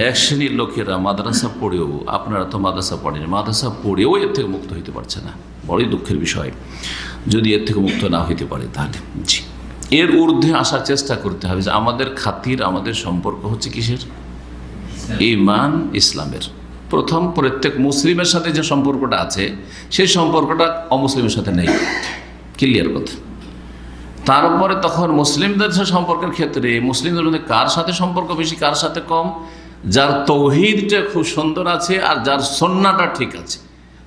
এক শ্রেণীর লোকেরা মাদ্রাসা পড়েও, আপনারা তো মাদ্রাসা পড়েন, মাদ্রাসা পড়েও এর থেকে মুক্ত হইতে পারছে না। বড়ই দুঃখের বিষয়। যদি এর থেকে মুক্ত না হইতে পারে তাহলে জি, এর ঊর্ধ্বে আসার চেষ্টা করতে হবে। যে আমাদের খাতির, আমাদের সম্পর্ক হচ্ছে কিসের? ঈমান, ইসলামের। প্রথম প্রত্যেক মুসলিমের সাথে যে সম্পর্কটা আছে সেই সম্পর্কটা অমুসলিমের সাথে নেই, ক্লিয়ার কথা। তারপরে তখন মুসলিমদের সম্পর্কের ক্ষেত্রে মুসলিমদের মধ্যে কার সাথে সম্পর্ক বেশি, কার সাথে কম? যার তৌহিদটা খুব সুন্দর আছে আর যার সুন্নাহটা ঠিক আছে,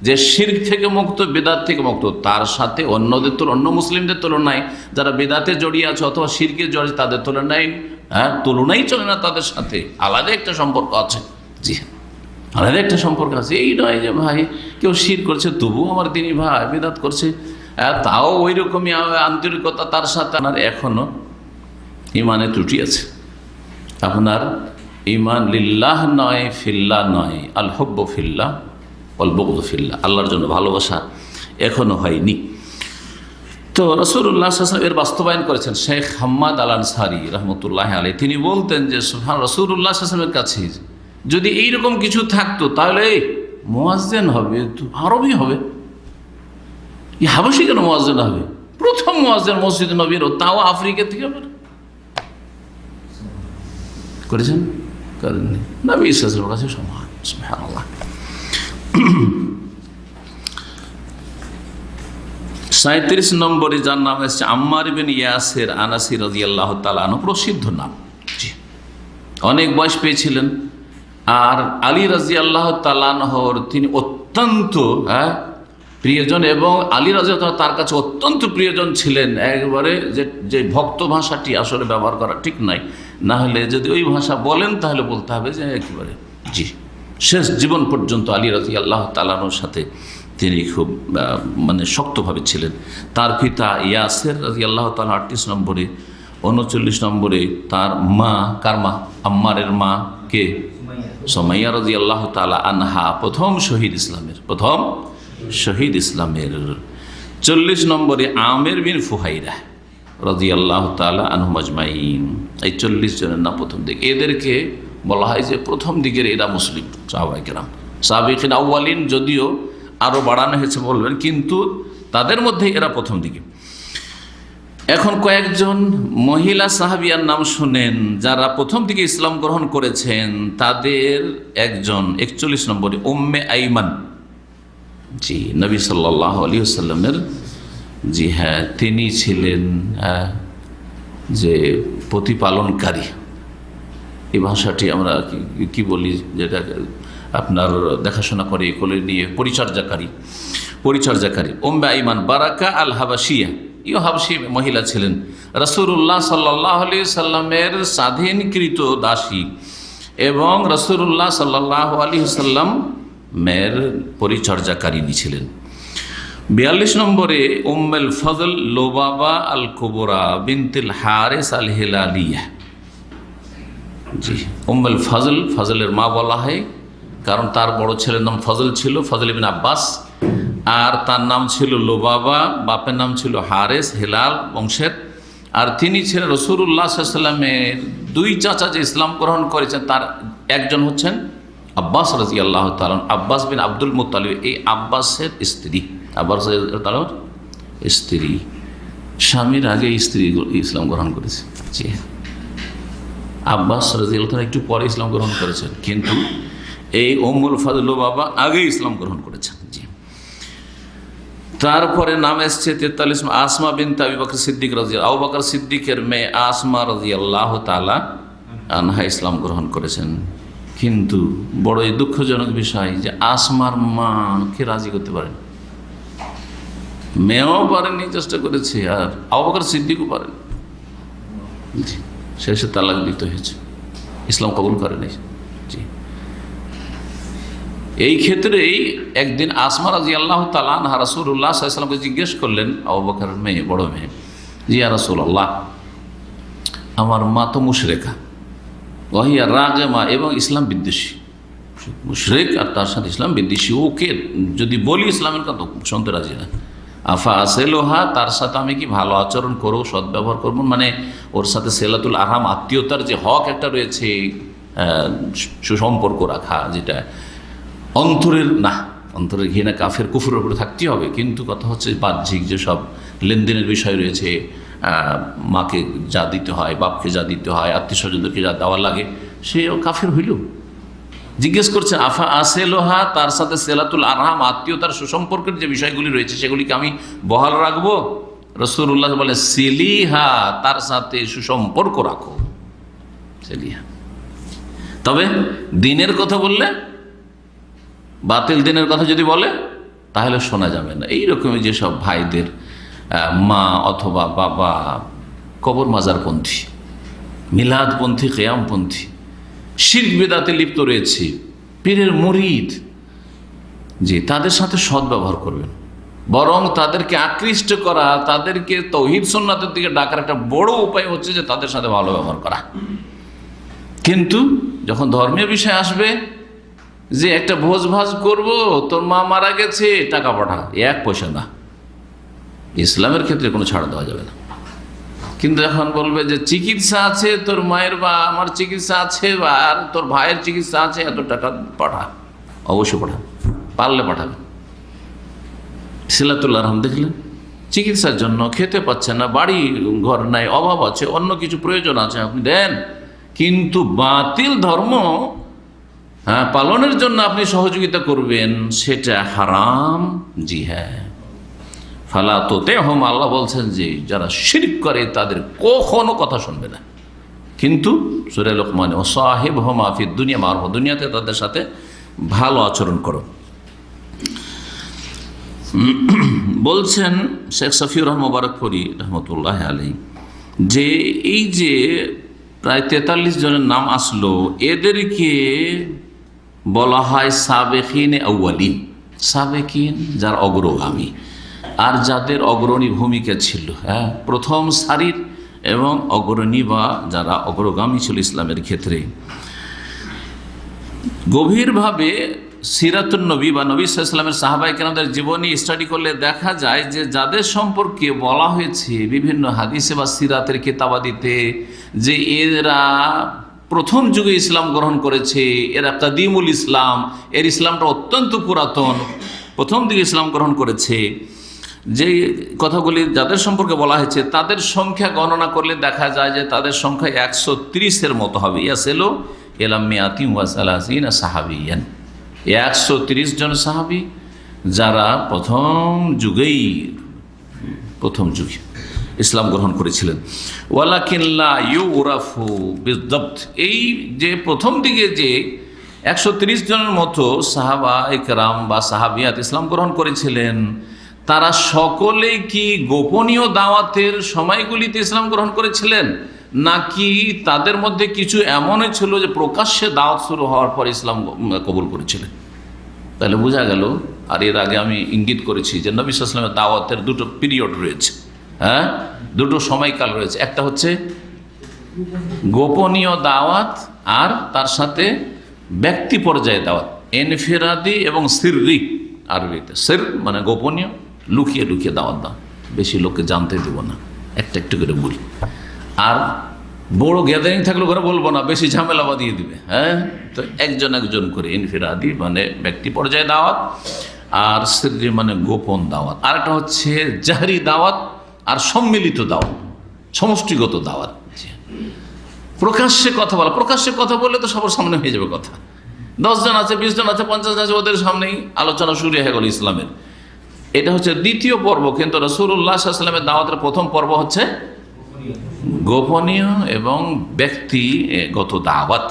যে শিরক থেকে মুক্ত, বেদাত থেকে মুক্ত, তার সাথে অন্যদের অন্য মুসলিমদের তুলনায় যারা বেদাতে জড়িয়ে আছে অথবা শিরকে জড়িয়ে তাদের তুলনায় তুলনাই চলে না, তাদের সাথে আলাদা একটা সম্পর্ক আছে। জি, আলাদা একটা সম্পর্ক আছে। এই নয় যে ভাই কেউ শির করছে তবুও আমার দিনী ভাই, বেদাত করছে তাও ওই রকমই আন্তরিকতা তার সাথে। আপনার এখনো ইমানে ত্রুটি আছে। আপনার ইমান লিল্লাহ নয়, ফিল্লাহ নয়, আল হুব্বু ফিল্লাহ ওয়াল বুগদু ফিল্লাহ, আল্লাহর জন্য ভালোবাসা এখনো হয়নি। তো রাসূলুল্লাহ সাল্লাল্লাহু আলাইহি ওয়াসাল্লাম এর বাস্তবায়ন করেছেন। শেখ হাম্মাদ আল আনসারী রাহমাতুল্লাহি আলাইহি তিনি বলতেন যে রাসূলুল্লাহ সাল্লাল্লাহু আলাইহি ওয়াসাল্লামের কাছে যদি এইরকম কিছু থাকতো তাহলে মুয়াজ্জিন হবে, তো আরবি হবে। এই হাবশী কেন মুয়াজ্জিন হবে? প্রথম মুয়াজ্জিন মসজিদ নববীর, তাও আফ্রিকা থেকে হবে। করেছেন? করেননি। নবী সাল্লাল্লাহু আলাইহি ওয়াসাল্লামের কাছে সমান। সুবহানাল্লাহ। 37 নম্বরে যার নাম এসেছে আম্মার ইবনে ইয়াসির আনাসি রাদিয়াল্লাহু তাআলা আনহু, প্রসিদ্ধ নাম। অনেক বয়স পেয়েছিলেন। আর আলী রাদিয়াল্লাহু তাআলা আনহুর তিনি অত্যন্ত প্রিয়জন, এবং আলী রাদিয়াল্লাহু তাআলা তার কাছে অত্যন্ত প্রিয়জন ছিলেন। একবারে যে ভক্ত ভাষাটি আসলে ব্যবহার করা ঠিক নাই, না হলে যদি ওই ভাষা বলেন তাহলে বলতে হবে যে একেবারে জি, শেষ জীবন পর্যন্ত আলী রাদিয়াল্লাহু তাআলা আনহুর সাথে তিনি খুব শক্তভাবে ছিলেন। তার পিতা ইয়াসির রাদিয়াল্লাহু তাআলা 38 নম্বরে, 39 নম্বরে তার মা, কার মা? আম্মারের মা কে? সুমাইয়া রাদিয়াল্লাহু তাআলা আনহা, প্রথম শহীদ ইসলামের, প্রথম শহীদ ইসলামের। 40 নম্বরে আমের বিন ফুহাইরা রাদিয়াল্লাহু তাআলা আনহুম আজমাইন। এই 40 জনের নাম প্রথম দিকে। এদেরকে বলা হয় যে প্রথম দিকের এরা মুসলিম সাহাবায়ে কেরাম, সাবিকিন আউয়ালিন, যদিও আরও বাড়ানো হয়েছে বলবেন, কিন্তু তাদের মধ্যে এরা প্রথম দিকে। এখন কয়েকজন মহিলা সাহাবিয়ার নাম শুনেন যারা প্রথম দিকে ইসলাম গ্রহণ করেছেন। তাদের একজন 41 নম্বরে উম্মে আইমান জি, নবী সাল্লাল্লাহু আলাইহি ওয়াসাল্লামের, জি হ্যাঁ, তিনি ছিলেন যে প্রতিপালনকারী। এই ভাষাটি আমরা কি বলি, যেটা আপনার দেখাশোনা করে কোলে নিয়ে পরিচর্যাকারী। উম্মে আইমান বারাকা আল হাবাসিয়া, ইও হাবশি মহিলা ছিলেন, রাসূলুল্লাহ সাল্লাল্লাহু আলাইহি সাল্লামের স্বাধীনকৃত দাসী এবং রাসূলুল্লাহ সাল্লাল্লাহু আলাইহি সাল্লামের পরিচর্যাকারিণী ছিলেন। 42 নম্বরে উম্মুল ফজল লুবাবা আল কুবরা বিনতুল হারিস আল হিলালিয়া। জি, উম্মুল ফজল, ফজলের মা বলা হয় কারণ তার বড় ছেলের নাম ফজল ছিল, ফজল ইবনে আব্বাস, আর তার নাম ছিল লুবাবা, বাপের নাম ছিল হারিস, হিলাল বংশের। আর তিনি ছিলেন রাসূলুল্লাহ সাল্লাল্লাহু আলাইহি ওয়াসাল্লামের দুই চাচা যে ইসলাম গ্রহণ করেছেন তার একজন হচ্ছেন আব্বাস রাদিয়াল্লাহু তাআলা, আব্বাস বিন আব্দুল মুত্তালিব। এই আব্বাসের স্ত্রী, আব্বাস তাআলার স্ত্রী, স্বামীর আগে স্ত্রী ইসলাম গ্রহণ করেছে। জি, আব্বাস রাদিয়াল্লাহু তাআলা একটু পরে ইসলাম গ্রহণ করেছেন, কিন্তু এই উম্মুল ফজল বাবা আগে ইসলাম গ্রহণ করেছেন। জি, তারপরে নাম এসছে 43 আসমা বিনত আবু বকর সিদ্দিক রাদিয়াল্লাহু, আবু বকর সিদ্দিকের মেয়ে আসমা রাদিয়াল্লাহু তাআলা আনহা ইসলাম গ্রহণ করেছেন। কিন্তু বড়ই দুঃখজনক বিষয় যে আসমার মাকে রাজি করতে পারেন, মেয়েও পারেনি, চেষ্টা করেছে, আর আবু বকর সিদ্দিকও পারেন। জি, শেষে তালাক দিতে হয়েছে, ইসলাম কবুল করেনি। জি, এই ক্ষেত্রেই একদিন আসমা রাদিয়াল্লাহু তাআলা আনহা রাসূলুল্লাহ সাল্লাল্লাহু আলাইহি ওয়াসাল্লামকে জিজ্ঞেস করলেন, আবু বকরের মেয়ে, বড় মেয়ে, জি ইয়া রাসূলুল্লাহ, আমার মা তো মুশরিকা, ওয়াহিয়া রাগেমা, এবং ইসলাম বিদ্বেষী, মুশরিক আর তার সাথে ইসলাম বিদ্বেষী, ওকে যদি বলি ইসলামের কথা শুনতে রাজি না। আফা আসেলোহা, তার সাথে আমি কি ভালো আচরণ করবো, সদ্ব্যবহার করবো, মানে ওর সাথে সেলাতুল আরহাম, আত্মীয়তার যে হক একটা রয়েছে, সুসম্পর্ক রাখা, যেটা অন্তরের না, অন্তরের ঘৃণা কাফের কুফরের উপরে থাকতেই হবে, কিন্তু কথা হচ্ছে বাহ্যিক যেসব লেনদেনের বিষয় রয়েছে, মাকে যা দিতে হয়, বাপকে যা দিতে হয়, আত্মীয় স্বজনদেরকে যা দেওয়া লাগে, সেও কাফের হইল। জিজ্ঞেস করছেন আফা আসেলোহা, তার সাথে সেলাতুল আরহাম, আত্মীয়তার সুসম্পর্কের যে বিষয়গুলি রয়েছে সেগুলিকে আমি বহাল রাখবো? রাসূলুল্লাহ বলে সিলিহা, তার সাথে সুসম্পর্ক রাখো, সিলিহা। তবে দিনের কথা বললে, বাতিল দিনের কথা যদি বলে তাহলে শোনা যাবে না। এইরকমই যেসব ভাইদের মা অথবা বাবা কবর মাজারপন্থী, মিলাদপন্থী, কিয়ামপন্থী, শিরক বিদআতে লিপ্ত রয়েছে, পীরের মুরিদ, যে তাদের সাথে সদ্ব্যবহার করবেন, বরং তাদেরকে আকৃষ্ট করা, তাদেরকে তাওহীদ সুন্নাতের দিকে ডাকার একটা বড় উপায় হচ্ছে যে তাদের সাথে ভালো ব্যবহার করা। কিন্তু যখন ধর্মীয় বিষয় আসবে, যে একটা ভোজ ভাজ করবো, তোর মা মারা গেছে, টাকা পাঠা, 1 পয়সা না, ইসলামের ক্ষেত্রে কোনো ছাড় দেওয়া যাবে না। কিন্তু এখন বলবে যে চিকিৎসা আছে, তোর মায়ের বা আমার চিকিৎসা আছে, বা আর তোর ভাইয়ের চিকিৎসা আছে, এত টাকা পাঠা, অবশ্যই পাঠা, পারলে পাঠাবে। সিলাতুল আরহাম দেখলেন, চিকিৎসার জন্য খেতে পাচ্ছেন না, বাড়ি ঘর নাই, অভাব আছে, অন্য কিছু প্রয়োজন আছে, আপনি দেন। কিন্তু বাতিল ধর্ম পালনের জন্য আপনি সহযোগিতা করবেন, সেটা হারাম। জি হ্যাঁ, ফালা তুতিহম, আল্লাহ বলছেন যে যারা শিরক করে তাদের কখনো কথা শুনবে না। কিন্তু সূরা লোকমানে ওয়াসাহিবহুমা ফিদ দুনিয়া মারুফা, দুনিয়াতে তাদের সাথে ভালো আচরণ করো। বলছেন শেখ সফিউর রহমান মুবারকপুরী রহমতুল্লাহ আলাইহি, যে এই যে প্রায় 43 জনের নাম আসলো, এদেরকে বলা হয় সাবেকিন আউয়ালিন। সাবেকিন যার অগ্রগামী, আর যাদের অগ্রণী ভূমিকা ছিল, হ্যাঁ, প্রথম সারির এবং অগ্রণী বা যারা অগ্রগামী ছিল ইসলামের ক্ষেত্রে। গভীরভাবে সিরাতুন নবী বা নবী সাল্লাল্লাহু আলাইহি ওয়াসাল্লামের সাহাবায়ে কেরামদের জীবনী স্টাডি করলে দেখা যায় যে যাদের সম্পর্কে বলা হয়েছে বিভিন্ন হাদিসে বা সিরাতের কিতাবাদিতে যে এরা প্রথম যুগে ইসলাম গ্রহণ করেছে, এরা কাদিমুল ইসলাম, এর ইসলামটা অত্যন্ত পুরাতন, প্রথম দিকে ইসলাম গ্রহণ করেছে, যে কথাগুলি যাদের সম্পর্কে বলা হয়েছে তাদের সংখ্যা গণনা করলে দেখা যায় যে তাদের সংখ্যা 130-এর মতো হবে। ইয়াসেলো এলাম মিয়াতি ওয়া সালাসিনা সাহাবিয়ান, 130 জন সাহাবি যারা প্রথম যুগে ইসলাম গ্রহণ করেছিলেন। ওয়ালাকিন লা ইউরাফু বিযদাবত, এই যে প্রথম দিকে যে 130 জনের মতো সাহাবা ইকরাম বা সাহাবিয়াত ইসলাম গ্রহণ করেছিলেন, তারা সকলেই কি গোপনীয় দাওয়াতের সময়গুলিতে ইসলাম গ্রহণ করেছিলেন, নাকি তাদের মধ্যে কিছু এমনই ছিল যে প্রকাশ্যে দাওয়াত শুরু হওয়ার পর ইসলাম কবুল করেছিলেন? তাহলে বোঝা গেল, আর এর আগে আমি ইঙ্গিত করেছি যে নবী সাল্লাল্লাহু আলাইহি ওয়াসাল্লামের দাওয়াতের দুটো পিরিয়ড রয়েছে, হ্যাঁ, দুটো সময়কাল রয়েছে। একটা হচ্ছে গোপনীয় দাওয়াত, আর তার সাথে ব্যক্তি পর্যায়ে দাওয়াত, এনফিরাদি এবং সিররি। আরবিতে সির মানে গোপনীয়, লুকিয়ে লুকিয়ে দাওয়াত দাও, বেশি লোককে জানতে দেব না, একটা একটু করে বলি। আর বড় গ্যাদারিং থাকলে ওরা বলবো না, বেশি ঝামেলা বাঁধিয়ে দিবে। হ্যাঁ, তো একজন একজন করে ইনফিরাদি মানে ব্যক্তি পর্যায়ে দাওয়াত, আর সিররি মানে গোপন দাওয়াত। আর একটা হচ্ছে জাহরি দাওয়াত আর সম্মিলিত দাওয়াত, সমষ্টিগত দাওয়াত। প্রকাশ্যে কথা বলা, প্রকাশ্যে কথা বললে তো সবার সামনে হয়ে যাবে কথা। 10 জন আছে, 20 জন আছে, 50 জন আছে, ওদের সামনেই আলোচনা শুরু হয়ে গেল ইসলামের। এটা হচ্ছে দ্বিতীয় পর্ব, কিন্তু রাসূলুল্লাহ সাল্লাল্লাহু আলাইহি ওয়াসাল্লামের দাওয়াতের প্রথম পর্ব হচ্ছে গোপনীয় এবং ব্যক্তিগত দাওয়াত।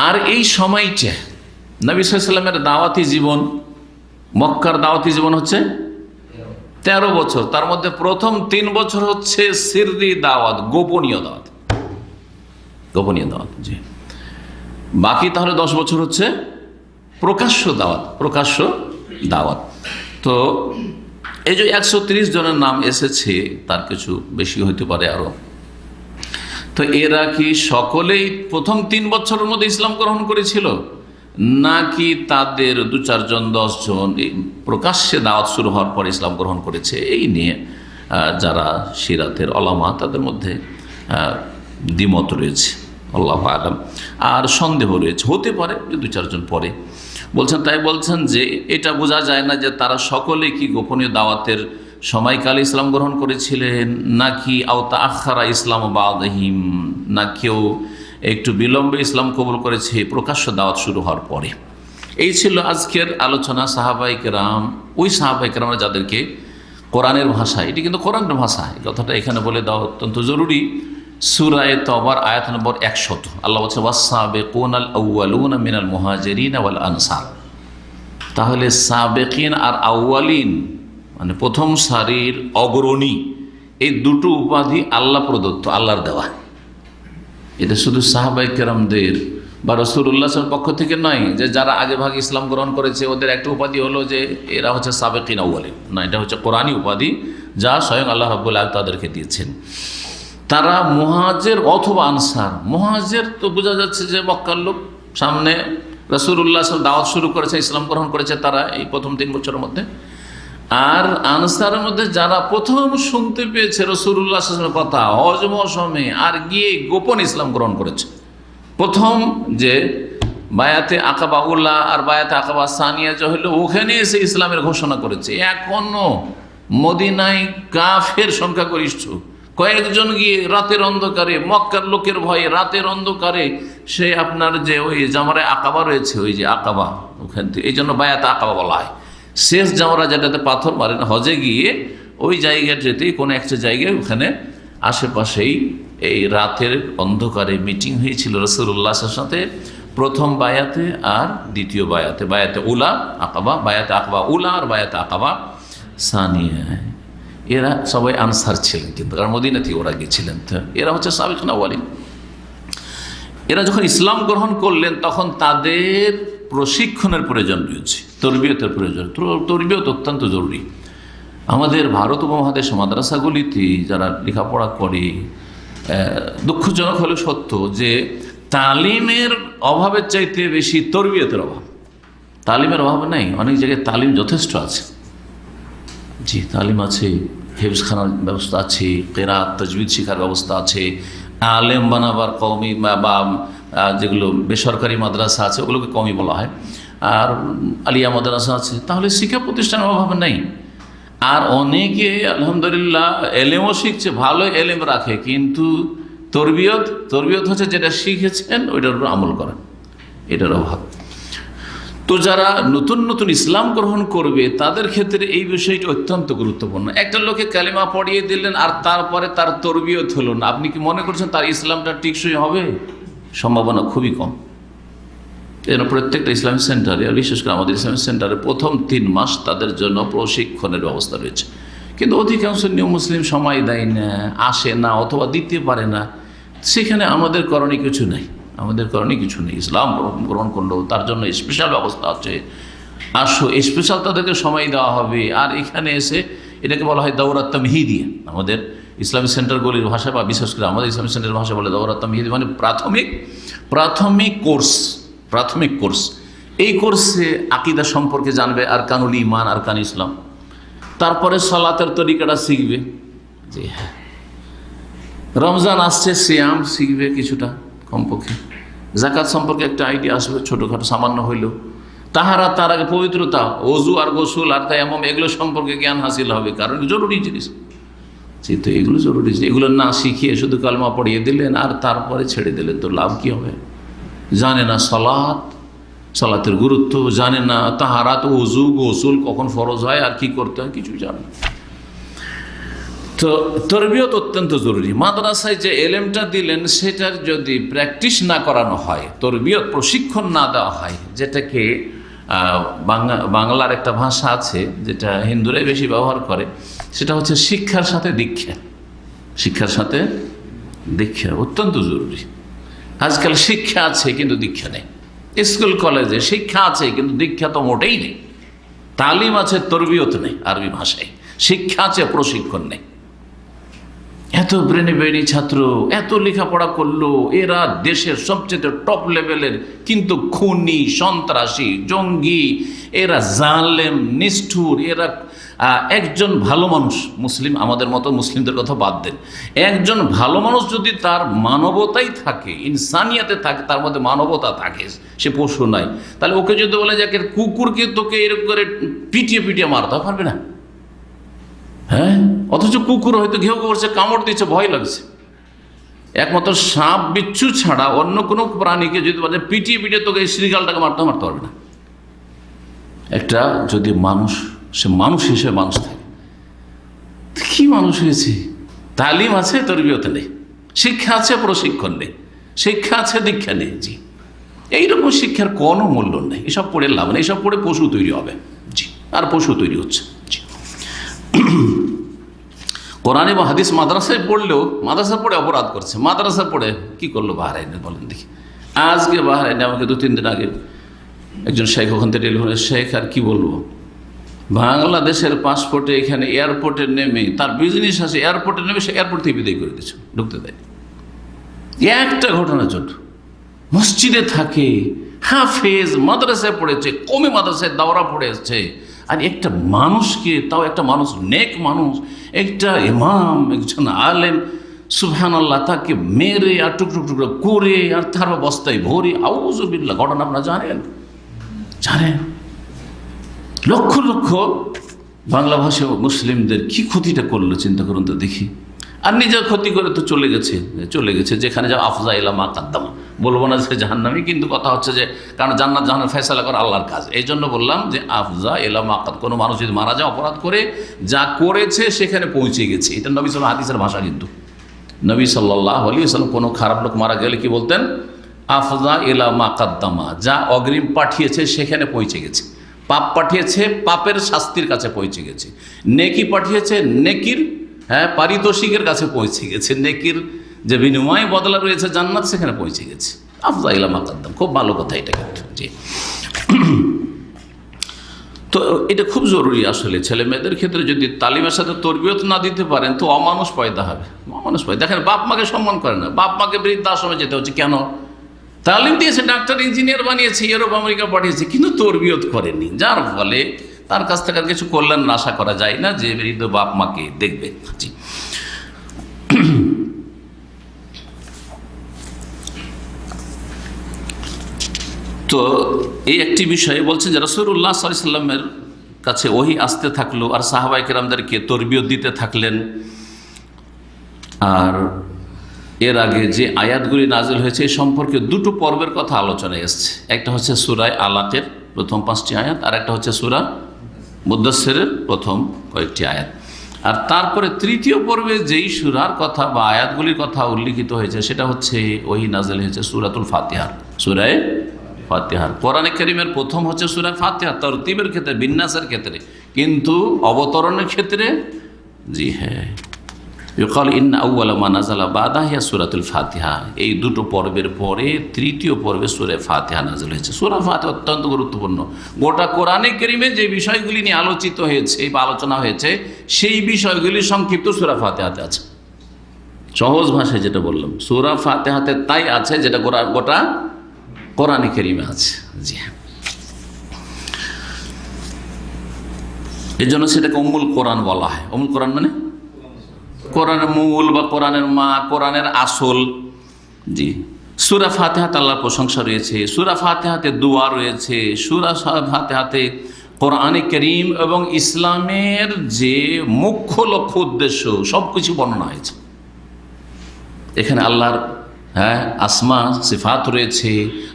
আর এই সময়টা নবী সাল্লাল্লাহু আলাইহি ওয়াসাল্লামের দাওয়াতি জীবন, মক্কার দাওয়াতি জীবন হচ্ছে 13 বছর। তার মধ্যে প্রথম 3 বছর হচ্ছে সিররি দাওয়াত, গোপনীয় দাওয়াত, গোপনীয় দাওয়াত। জি, বাকি তাহলে 10 বছর হচ্ছে প্রকাশ্য দাওয়াত, প্রকাশ্য দাওয়াত। তো এই যে 130 জনের নাম এসেছে, তার কিছু বেশি হইতে পারে আরো। তো এরা কি সকলেই প্রথম 3 বছরের মধ্যে ইসলাম গ্রহণ করেছিল, নাকি তাদের 2-4 জন 10 জন প্রকাশ্যে দাওয়াত শুরু হওয়ার পর ইসলাম গ্রহণ করেছে? এই নিয়ে যারা সিরাতের ওলামা, তাদের মধ্যে দ্বিমত রয়েছে, আল্লাহু আ'লাম। আর সন্দেহ রয়েছে, হতে পারে যে 2-4 জন পরে বলছেন। তাই বলছেন যে এটা বোঝা যায় না যে তারা সকলে কি গোপনীয় দাওয়াতের সময়কালে ইসলাম গ্রহণ করেছিলেন, নাকি আওতা আখারা ইসলাম বাদহিম, না কেউ একটু বিলম্বে ইসলাম কবুল করেছে প্রকাশ্য দাওয়াত শুরু হওয়ার পরে। এই ছিল আজকের আলোচনা। সাহাবায়ে কেরাম, ওই সাহাবায়ে কেরামরা যাদেরকে কোরআনের ভাষা, এটি কিন্তু কোরআনের ভাষা, এই কথাটা এখানে বলে দেওয়া অত্যন্ত জরুরি। সূরা তওবার আয়াত নম্বর 100 আল্লাহ বলছে ওয়াস-সাবিকুনাল আউয়ালুনা মিনাল মুহাজিরিন ওয়াল আনসার। তাহলে সাবেকিন আর আউয়ালিন মানে প্রথম সারির অগ্রণী, এই দুটো উপাধি আল্লাহ প্রদত্ত, আল্লাহর দেওয়া। এটা শুধু সাহাবায়ে কেরামদের বা রাসূলুল্লাহ সাল্লাল্লাহু আলাইহি ওয়াসাল্লামের পক্ষ থেকে নয় যে যারা আগে ভাগে ইসলাম গ্রহণ করেছে ওদের একটা উপাধি হলো যে এরা হচ্ছে সাবেকিন আউয়ালিন, না, এটা হচ্ছে কোরআনী উপাধি যা স্বয়ং আল্লাহ রাব্বুল আলামিন তাদেরকে দিয়েছেন। তারা মুহাজির অথবা আনসার। মুহাজির তো বোঝা যাচ্ছে যে মক্কার লোক, সামনে রাসূলুল্লাহ সাল্লাল্লাহু আলাইহি ওয়াসাল্লাম দাওয়াত শুরু করেছে, ইসলাম গ্রহণ করেছে তারা এই প্রথম 3 বছরের মধ্যে। আর আনসারের মধ্যে যারা প্রথম শুনতে পেয়েছে রাসূলুল্লাহ সাল্লাল্লাহু আলাইহি ওয়াসাল্লামের কথা হজ মৌসুমে, আর গিয়ে গোপন ইসলাম গ্রহণ করেছে। প্রথম যে বায়াতে আকাবা উলা আর বায়াতে আকাবা সানিয়া যে হলো, ওখানে এসে ইসলামের ঘোষণা করেছে। এখনো মদিনায় কাফের সংখ্যাগরিষ্ঠ কয়েকজন গিয়ে রাতের অন্ধকারে, মক্কার লোকের ভয়ে রাতের অন্ধকারে, সে আপনার যে ওই জামরায় আকাবা রয়েছে, ওই যে আকাবা, ওখান থেকে এই জন্য বায়াতে আকাবা বলা হয়, শেষ জামরা যেটাতে পাথর মারেন হজে গিয়ে, ওই জায়গাটাতেই কোনো একটা জায়গায় ওখানে আশেপাশেই এই রাতের অন্ধকারে মিটিং হয়েছিল রাসূলুল্লাহ সাল্লাল্লাহু আলাইহি ওয়াসাল্লামের সাথে, প্রথম বায়াতে আর দ্বিতীয় বায়াতে, বায়াতে উলা আকাবা, বায়াতে আকাবা উলা আর বায়াতে আকাবা সানিয়া। এরা সবাই আনসার ছিলেন, কিন্তু আর মদিনা থেকে ওরা গিয়েছিলেন। তো এরা হচ্ছে সাবিকুন আউয়ালিন। এরা যখন ইসলাম গ্রহণ করলেন তখন তাদের প্রশিক্ষণের প্রয়োজন রয়েছে, তরবিয়তের প্রয়োজন। তরবিয়ত অত্যন্ত জরুরি। আমাদের ভারত উপমহাদেশ মাদ্রাসাগুলিতে যারা লেখাপড়া করে, দুঃখজনক হলে সত্য যে তালিমের অভাবের চাইতে বেশি তরবিয়তের অভাব। তালিমের অভাব নাই, অনেক জায়গায় তালিম যথেষ্ট আছে। জি, তালিম আছে, হেফজখানার ব্যবস্থা আছে, কেরাত তাজবিদ শেখার ব্যবস্থা আছে, আলেম বানাবার কওমি বা যেগুলো বেসরকারি মাদ্রাসা আছে ওগুলোকে কওমি বলা হয়, আর আলিয়া মাদ্রাসা আছে। তাহলে শিক্ষা প্রতিষ্ঠানের অভাব নেই। আর অনেকে আলহামদুলিল্লাহ এলেমও শিখছে, ভালো এলেম রাখে, কিন্তু তরবিয়ত হচ্ছে যেটা শিখেছেন ওইটার উপর আমল করা, এটার অভাব। তো যারা নতুন নতুন ইসলাম গ্রহণ করবে তাদের ক্ষেত্রে এই বিষয়টি অত্যন্ত গুরুত্বপূর্ণ। একটা লোকে কালেমা পড়িয়ে দিলেন আর তারপরে তার তরবিয়ত হলো না, আপনি কি মনে করছেন তার ইসলামটা টিকসই হবে? সম্ভাবনা খুবই কম। এই জন্য প্রত্যেকটা ইসলামিক সেন্টারে, আর বিশেষ করে আমাদের ইসলামিক সেন্টারে প্রথম 3 মাস তাদের জন্য প্রশিক্ষণের ব্যবস্থা রয়েছে। কিন্তু অধিকাংশ নিউ মুসলিম সময় দেয় না, আসে না, অথবা দিতে পারে না। সেখানে আমাদের করণীয় কিছু নেই, আমাদের করণীয় কিছু নেই। ইসলাম গ্রহণ করলেও তার জন্য স্পেশাল ব্যবস্থা আছে। আসো, স্পেশাল তাদেরকে সময় দেওয়া হবে। আর এখানে এসে এটাকে বলা হয় দাওরাত তামহিদিয়া। আমাদের ইসলামিক সেন্টারগুলির ভাষা, বা বিশেষ করে আমাদের ইসলামিক সেন্টারের ভাষা বলে দাওরাত তামহিদিয়া, মানে প্রাথমিক কোর্স। এই কোর্সে আকীদা সম্পর্কে জানবে, আর কানুল ঈমান, আর কান ইসলাম। তারপরে সালাতের তরিকাটা শিখবে। জি হ্যাঁ, রমজান আসছে, সিয়াম শিখবে কিছুটা কমপক্ষে। যাকাত সম্পর্কে একটা আইডিয়া আসবে, ছোটোখাটো সামান্য হইলেও। তাহারা, তার আগে পবিত্রতা, ওযু আর গোসল আর তায়াম্মুম, এগুলো সম্পর্কে জ্ঞান হাসিল হবে, কারণ জরুরি জিনিস। তো এগুলো জরুরি জিনিস। এগুলো না শিখিয়ে শুধু কালমা পড়িয়ে দিলেন আর তারপরে ছেড়ে দিলেন, তো লাভ কী হবে? জানে না সালাতের গুরুত্ব, জানে না তাহারাত, ওযু, গোসল কখন ফরজ হয় আর কি করতে হয়, কিছু জানে না। তো তরবিয়ত অত্যন্ত জরুরি। মাদ্রাসায় যে এলেমটা দিলেন সেটার যদি প্র্যাকটিস না করানো হয়, তরবিয়ত প্রশিক্ষণ না দেওয়া হয়, যেটাকে বাংলার একটা ভাষা আছে যেটা হিন্দুরাই বেশি ব্যবহার করে, সেটা হচ্ছে শিক্ষার সাথে দীক্ষা। শিক্ষার সাথে দীক্ষা অত্যন্ত জরুরি। আজকাল শিক্ষা আছে কিন্তু দীক্ষা নেই। স্কুল কলেজে শিক্ষা আছে কিন্তু দীক্ষা তো মোটেই নেই। তালিম আছে, তরবিয়ত নেই আরবি ভাষায়। শিক্ষা আছে, প্রশিক্ষণ নেই। এত ব্রেনি ছাত্র, এত লেখাপড়া করলো, এরা দেশের সবচেয়ে টপ লেভেলের, কিন্তু খুনি, সন্ত্রাসী, জঙ্গি, এরা জালেম, নিষ্ঠুর। এরা একজন ভালো মানুষ, মুসলিম, আমাদের মতো মুসলিমদের কথা বাদ দেন, একজন ভালো মানুষ যদি তার মানবতাই থাকে, ইনসানিয়াতে থাকে, তার মধ্যে মানবতা থাকে, সে পশু নাই, তাহলে ওকে যদি বলে যে কুকুরকে তোকে এরকম করে পিটিয়ে মারতে পারবে না? হ্যাঁ, অথচ কুকুর হয়তো ঘেউ করছে, কামড় দিচ্ছে, ভয় লাগছে। একমাত্র সাপ বিচ্ছু ছাড়া অন্য কোনো প্রাণীকে যদি বলে পিটিয়ে তোকে এই শ্রীগালটাকে মারতে পারবে না। একটা যদি মানুষ, সে মানুষ হিসেবে মানুষ থাকে, কি মানুষ হয়েছে? তালিম আছে, তরবিয়ত নেই। শিক্ষা আছে, প্রশিক্ষণ নেই। শিক্ষা আছে, দীক্ষা নেই। জি, এইরকম শিক্ষার কোনো মূল্য নেই। এসব পড়ে লাভ নেই, এসব পড়ে পশু তৈরি হবে। জি, আর পশু তৈরি হচ্ছে। জি, কোরআন এবং হাদিস মাদ্রাসায় পড়লেও, মাদ্রাসা পড়ে অপরাধ করছে। মাদ্রাসা পড়ে কি করলো বাহরাইনে, বলেন দেখি। আজকে বাহরাইনে আমাকে 2-3 দিন আগে একজন শেখ ওখান থেকে টেলিফোনে, শেখ আর কি বলবো, বাংলাদেশের পাসপোর্টে এখানে এয়ারপোর্টে নেমে, তার বিজনেস আছে, এয়ারপোর্টে নেমে সে এয়ারপোর্ট থেকে বিদায় করে দিচ্ছে, ঢুকতে দেয়নি। একটা ঘটনার জন্য মসজিদে থাকে, হাফেজ, মাদ্রাসায় পড়েছে, কমে মাদ্রাসায় দাওরা পড়ে এসছে, আর একটা মানুষকে, তাও একটা মানুষ, নেক মানুষ, একটা ইমাম, একজন আলেম, সুবহানাল্লাহ, তাকে মেরে আর টুকরো করে আর তার বস্তায় ভরে, আউযুবিল্লাহ। ঘটনা আপনারা জানেন। লক্ষ লক্ষ বাংলা ভাষী মুসলিমদের কি ক্ষতিটা করলো চিন্তা করুন তো দেখি। আর নিজের ক্ষতি করে তো চলে গেছে যেখানে যা আফজা ইলা মা কাদ্দামা। বলবো না যে জাহান্নামী, কিন্তু কথা হচ্ছে যে, কারণ জান্নাত জাহান্নাম ফয়সালা করে আল্লাহর কাজ। এই জন্য বললাম যে আফজা ইলা মা কাদ, কোনো মানুষ যদি মারা যায় অপরাধ করে, যা করেছে সেখানে পৌঁছে গেছে। এটা নবী সাল্লাল্লাহু আলাইহি হাদিসের ভাষা। কিন্তু নবী সাল্লাল্লাহু আলাইহি ওয়াসাল্লাম কোনো খারাপ লোক মারা গেলে কি বলতেন? আফজা ইলা মা কাদ্দামা, যা অগ্রিম পাঠিয়েছে সেখানে পৌঁছে গেছে। পাপ পাঠিয়েছে, পাপের শাস্তির কাছে পৌঁছে গেছে। নেকি পাঠিয়েছে, নেকির পারিতোষিকের কাছে পৌঁছে গেছে। নেকির যে বিনিময় বদলা রয়েছে জান্নাত, সেখানে পৌঁছে গেছে। আফজা ইলা মা কাদ্দাম, খুব ভালো কথা এটা কিন্তু। জি, তো এটা খুব জরুরি আসলে। ছেলে মেয়েদের ক্ষেত্রে যদি তালিমের সাথে তরবিয়ত না দিতে পারেন তো অমানুষ পয়দা হবে, অমানুষ পয়দা। দেখেন, বাপ মাকে সম্মান করে না, বাপ মাকে বৃদ্ধাশ্রমে যেতে হচ্ছে কেন? তালিম দিয়েছে, ডাক্তার, ইঞ্জিনিয়ার বানিয়েছে, ইউরোপ আমেরিকা পাঠিয়েছে, কিন্তু তরবিয়ত করেনি, যার ফলে তার কাছ থেকে আর কিছু কল্যাণ আশা করা যায় না যে বৃদ্ধ বাপ মাকে দেখবে। জি, তো এই একটি বিষয়ে বলছেন যে রাসূলুল্লাহ সাল্লাল্লাহু আলাইহি ওয়াসাল্লামের কাছে ওহী আসতে থাকলো, আর সাহাবায়ে কেরামদেরকে তরবিয়ত দিতে থাকলেন। আর এর আগে যে আয়াতগুলি নাজিল হয়েছে এই সম্পর্কে 2টো পর্বের কথা আলোচনায় এসছে। একটা হচ্ছে সূরা আলাকের প্রথম 5টি আয়াত, আর একটা হচ্ছে সূরা মুদ্দাসসিরের প্রথম কয়েকটি আয়াত। আর তারপরে তৃতীয় পর্বে যেই সূরার কথা বা আয়াতগুলির কথা উল্লিখিত হয়েছে সেটা হচ্ছে ওহী নাযিল হয়েছে সূরাতুল ফাতিহা, সূরা ফাতিহা। কোরআনে কারীমের প্রথম হচ্ছে সূরা ফাতিহা তরতিবের ক্ষেত্রে, বিন্যাসের ক্ষেত্রে, কিন্তু অবতরণের ক্ষেত্রে জি হ্যাঁ ইউকাল ইন্না আউওয়ালা মা নাযালা বা'দাহা হিয়া সূরাতুল ফাতিহা। এই দুটো পর্বের পরে তৃতীয় পর্বে সূরা ফাতিহা নাযিল হয়েছে। সূরা ফাতিহা অত্যন্ত গুরুত্বপূর্ণ। গোটা কোরআনে কারীমে যে বিষয়গুলি নিয়ে আলোচিত হয়েছে বা আলোচনা হয়েছে সেই বিষয়গুলি সংক্ষিপ্ত সূরা ফাতিহাতে আছে। সহজ ভাষায় যেটা বললাম, সূরা ফাতিহাতে তাই আছে যেটা গোটা কোরআনে কারীমে আছে। জি হ্যাঁ, এই জন্য সেটাকে উম্মুল কোরআন বলা হয়। উম্মুল কোরআন মানে কোরআনের মূল বা কোরআনের মা, কোরআনের আসল। জি, সূরা ফাতিহাতে আল্লাহর প্রশংসা রয়েছে, সূরা ফাতিহাতে দোয়া রয়েছে, সূরা ফাতিহাতে কোরআনে কারীম এবং ইসলামের যে মুখ্য লক্ষ্য উদ্দেশ্য সব কিছু বর্ণনা হয়েছে। এখানে আল্লাহর আসমা সিফাত রয়েছে,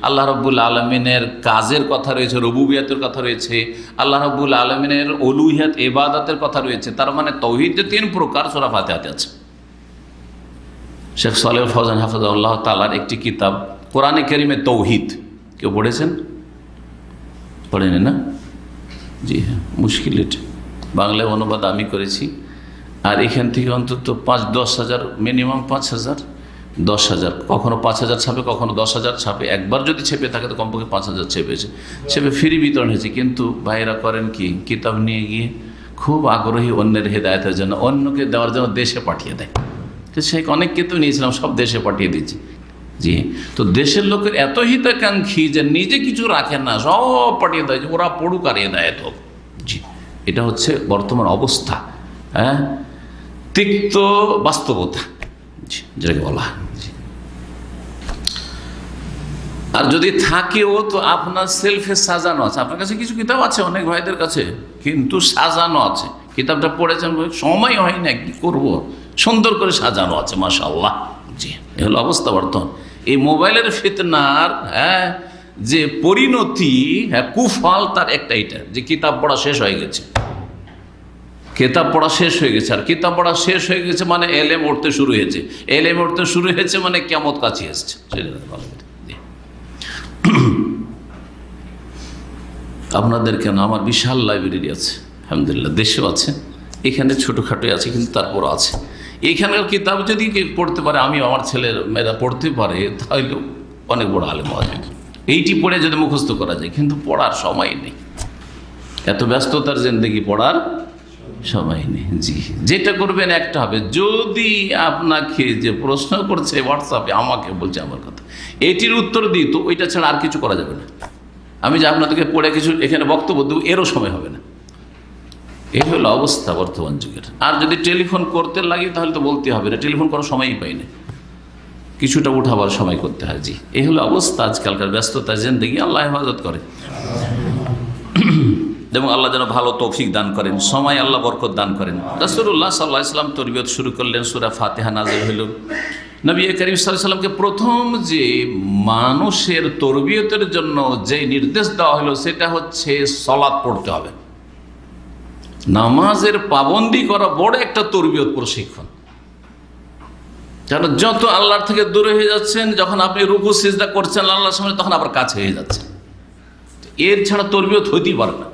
আল্লাহ রাব্বুল আলামিনের কাজের কথা রয়েছে, রুবুবিয়াতের কথা রয়েছে, আল্লাহ রাব্বুল আলামিনের উলুহিয়াত ইবাদতের কথা রয়েছে। তার মানে তাওহীদ যে 3 প্রকার সূরা ফাতিহাতে আছে। শেখ সালেহ ফওজান হাফিজাহুল্লাহ তাআলার একটি কিতাব কোরআনে কারীমে তাওহীদ, কেউ পড়েছেন? পড়েনি না? জি হ্যাঁ, মুশকিল এটা। বাংলায় অনুবাদ আমি করেছি, আর এখান থেকে অন্তত 5-10 হাজার, মিনিমাম 5,000, 10,000, কখনো 5,000 ছাপে, কখনো 10,000 ছাপে। একবার যদি ছেপে থাকে তো কমপক্ষে 5,000 ছেপেছে, ছেপে ফ্রি বিতরণ হয়েছে। কিন্তু ভাইরা করেন কি, কিতাব নিয়ে গিয়ে খুব আগ্রহী অন্যের হেদায়েতের জন্য, অন্যকে দেওয়ার জন্য দেশে পাঠিয়ে দেয়। তো সে অনেক কিতাব নিয়েছিলাম, সব দেশে পাঠিয়ে দিচ্ছি। জি, তো দেশের লোকের এত হিতাকাঙ্ক্ষী যে নিজে কিছু রাখেন না, সব পাঠিয়ে দেয় যে ওরা পড়ুক আর হেদায়েত হোক। জি, এটা হচ্ছে বর্তমান অবস্থা, তিক্ত বাস্তবতা যেটাকে বলা। আর যদি থাকেও তো আপনার সেলফে সাজানো আছে। আপনার কাছে কিছু কিতাব আছে অনেক ভাইদের কাছে, কিন্তু সাজানো আছে। কিতাবটা পড়েছেন, সময় হয় না, কি করব, সুন্দর করে সাজানো আছে, মাশাআল্লাহ। জি, এ হলো অবস্থা বর্তমান। এই মোবাইলের ফিতনার যে পরিণতি, কুফল, তার একটা এটা যে কিতাব পড়া শেষ হয়ে গেছে। কিতাব পড়া শেষ হয়ে গেছে, আর কিতাব পড়া শেষ হয়ে গেছে মানে এলেম উঠতে শুরু হয়েছে, এলেম উঠতে শুরু হয়েছে মানে কিয়ামত কাছে এসছে। আপনাদের কেন, আমার বিশাল লাইব্রেরি আছে আলহামদুলিল্লাহ, দেশেও আছে, এখানে ছোটোখাটো আছে, কিন্তু তারপরও আছে। এইখানের কিতাব যদি কেউ পড়তে পারে, আমি আমার ছেলের মেয়েরা পড়তে পারে, তাহলে অনেক বড় আলেম হওয়া যায়। এইটি পড়ে যদি মুখস্থ করা যায়, কিন্তু পড়ার সময় নেই, এত ব্যস্ততার জিন্দেগি, পড়ার সময় নেই। জি, যেটা করবেন একটা হবে, যদি আপনাকে যে প্রশ্ন করছে হোয়াটসঅ্যাপে, আমাকে বলছে আমার কথা, এটির উত্তর দিই, তো ওইটা ছাড়া আর কিছু করা যাবে না। আমি যে আপনাদেরকে পড়ে কিছু এখানে বক্তব্য দেবো, এরও সময় হবে না। এই হলো অবস্থা বর্তমান যুগের। আর যদি টেলিফোন করতে লাগে তাহলে তো বলতে হবে না, টেলিফোন করার সময়ই পাই না, কিছুটা উঠাবার সময় করতে হয়। জি, এই হলো অবস্থা আজকালকার ব্যস্ততা জিন্দেগি। আল্লাহ হেফাজত করে এবং আল্লাহ যেন ভালো তৌফিক দান করেন, সময় আল্লাহ বরকত দান করেন। রাসূলুল্লাহ সাল্লাল্লাহু আলাইহি ওয়াসাল্লাম তরবিয়ত শুরু করলেন, সূরা ফাতিহা নাযিল হইল। নবী করিম সাল্লাল্লাহু আলাইহি ওয়াসাল্লামকে প্রথম যে মানুষের তরবিয়তের জন্য যে নির্দেশ দেওয়া হলো সেটা হচ্ছে সালাত পড়তে হবে। নামাজের পাবন্দি করা বড় একটা তরবিয়ত প্রশিক্ষণ। কারণ যত আল্লাহর থেকে দূরে হয়ে যাচ্ছেন, যখন আপনি রুকু সিজদা করছেন আল্লাহর সামনে, তখন আবার কাছে হয়ে যাচ্ছে। এর ছাড়া তরবিয়ত হইতেই পারে না।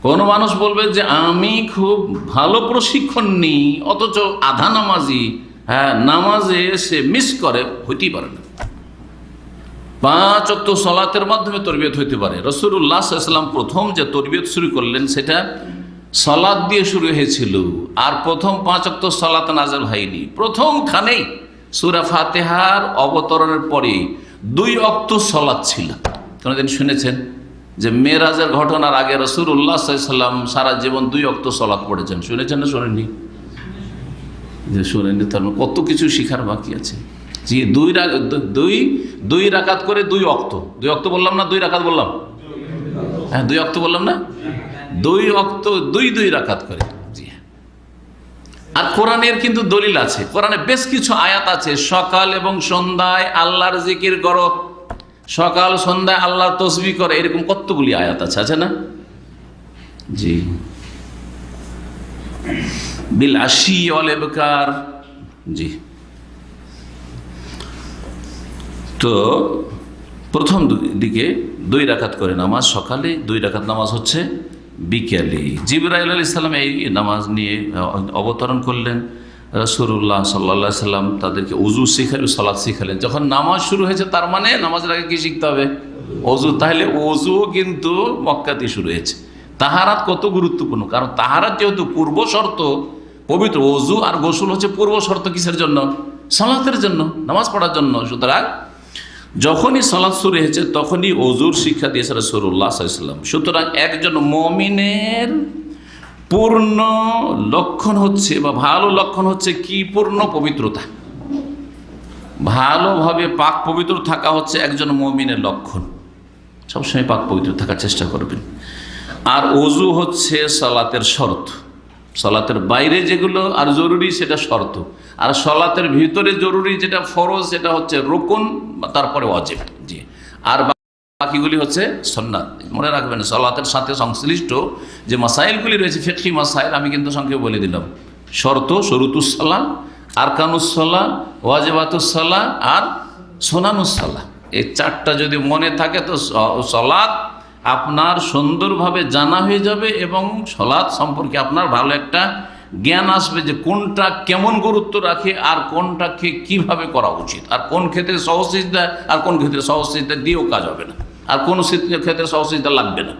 কোনো মানুষ বলবে যে আমি খুব ভালো প্রশিক্ষণ নিই, অথচ আধা নামাজি, নামাজে সে মিস করে, হইতেই পারে না। 5 ওয়াক্ত সালাতের মাধ্যমে তরবিয়ত হইতে পারে। রাসূলুল্লাহ সাল্লাল্লাহু আলাইহি ওয়াসাল্লাম প্রথম যে তরবিয়ত শুরু করলেন সেটা সালাত দিয়ে শুরু হয়েছিল, আর প্রথম 5 ওয়াক্ত সালাত নাযিল হয়নি। প্রথমখানেই সূরা ফাতিহার অবতরণের পরে 2 ওয়াক্ত সালাত ছিল। কোনদিন শুনেছেন যে মেরাজের ঘটনার আগে রাসূলুল্লাহ সাল্লাল্লাহু আলাইহি ওয়াসাল্লাম সারা জীবন 2 ওয়াক্ত সালাত পড়েছেন? শুনেছেন না শোনেননি? যে শোনেননি, তার কত কিছু শিখার বাকি আছে। জি, 2 রাকাত করে 2 ওয়াক্ত। 2 ওয়াক্ত বললাম না, 2 রাকাত বললাম? হ্যাঁ, 2 ওয়াক্ত বললাম না? 2 ওয়াক্ত 2 রাকাত করে। জি, আর কোরআনের কিন্তু দলিল আছে, কোরআনে বেশ কিছু আয়াত আছে, সকাল এবং সন্ধ্যায় আল্লাহর জিকির করো, সকাল সন্ধ্যায় আল্লাহ তসবিহ করে, এরকম কতগুলি আয়াত আছে, আছে না? জি। বিল আশি ওয়াল ইবকার। জি। তো প্রথম দিকে 2 রাকাত করে নামাজ সকালে, 2 রাকাত নামাজ হচ্ছে বিকেলে। জিবরাইল আলাইহিস সালাম এই নামাজ নিয়ে অবতরণ করলেন। রাসূলুল্লাহ সাল্লাল্লাহু আলাইহি সাল্লাম তাদেরকে উযু শিখালেন, সালাত শিখালেন। যখন নামাজ শুরু হয়েছে তার মানে নামাজের আগে কি শিখতে হবে? অজু। তাহলে অজুও কিন্তু মক্কাতে শুরু হয়েছে। তাহারাত কত গুরুত্বপূর্ণ, কারণ তাহারাত যেহেতু পূর্ব শর্ত পবিত্র, অজু আর গোসল হচ্ছে পূর্ব শর্ত কিসের জন্য? সালাতের জন্য, নামাজ পড়ার জন্য। সুতরাং যখনই সালাত শুরু হয়েছে তখনই অজুর শিক্ষা দিয়েছে রাসূলুল্লাহ সাল্লাল্লাহু আলাইহি ওয়াসাল্লাম। সুতরাং একজন মুমিনের পূর্ণ লক্ষণ হচ্ছে বা ভালো লক্ষণ হচ্ছে কি? পূর্ণ পবিত্রতা। ভালোভাবে পাক পবিত্র থাকা হচ্ছে একজন মুমিনের লক্ষণ। সবসময় পাক পবিত্র থাকার চেষ্টা করবেন। আর অজু হচ্ছে সালাতের শর্ত। সালাতের বাইরে যেগুলো আর জরুরি সেটা শর্ত, আর সালাতের ভিতরে জরুরি যেটা ফরজ সেটা হচ্ছে রুকুন, তারপরে ওয়াজিব। জি। আর বাকিগুলি হচ্ছে সুন্নাত। মনে রাখবেন সালাতের সাথে সংশ্লিষ্ট যে মাসাইলগুলি রয়েছে, ফিকহি মাসাইল, আমি কিন্তু সংক্ষেপে বলে দিলাম। শর্ত, শুরুতুস সালাহ, আরকানুস সালাহ, ওয়াজিবাতুস সালাহ আর সুনানুস সালাহ। এই 4টা যদি মনে থাকে তো সালাত আপনার সুন্দরভাবে জানা হয়ে যাবে এবং সালাত সম্পর্কে আপনার ভালো একটা জ্ঞান আসবে যে কোনটা কেমন গুরুত্ব রাখে আর কোনটাকে কিভাবে করা উচিত, আর কোন ক্ষেত্রে সহজ সিজদা আর কোন ক্ষেত্রে সহজ সিজদা দিয়েও কাজ হবে না, আর কোন ক্ষেত্রে সহজ সিজদা লাগবে না।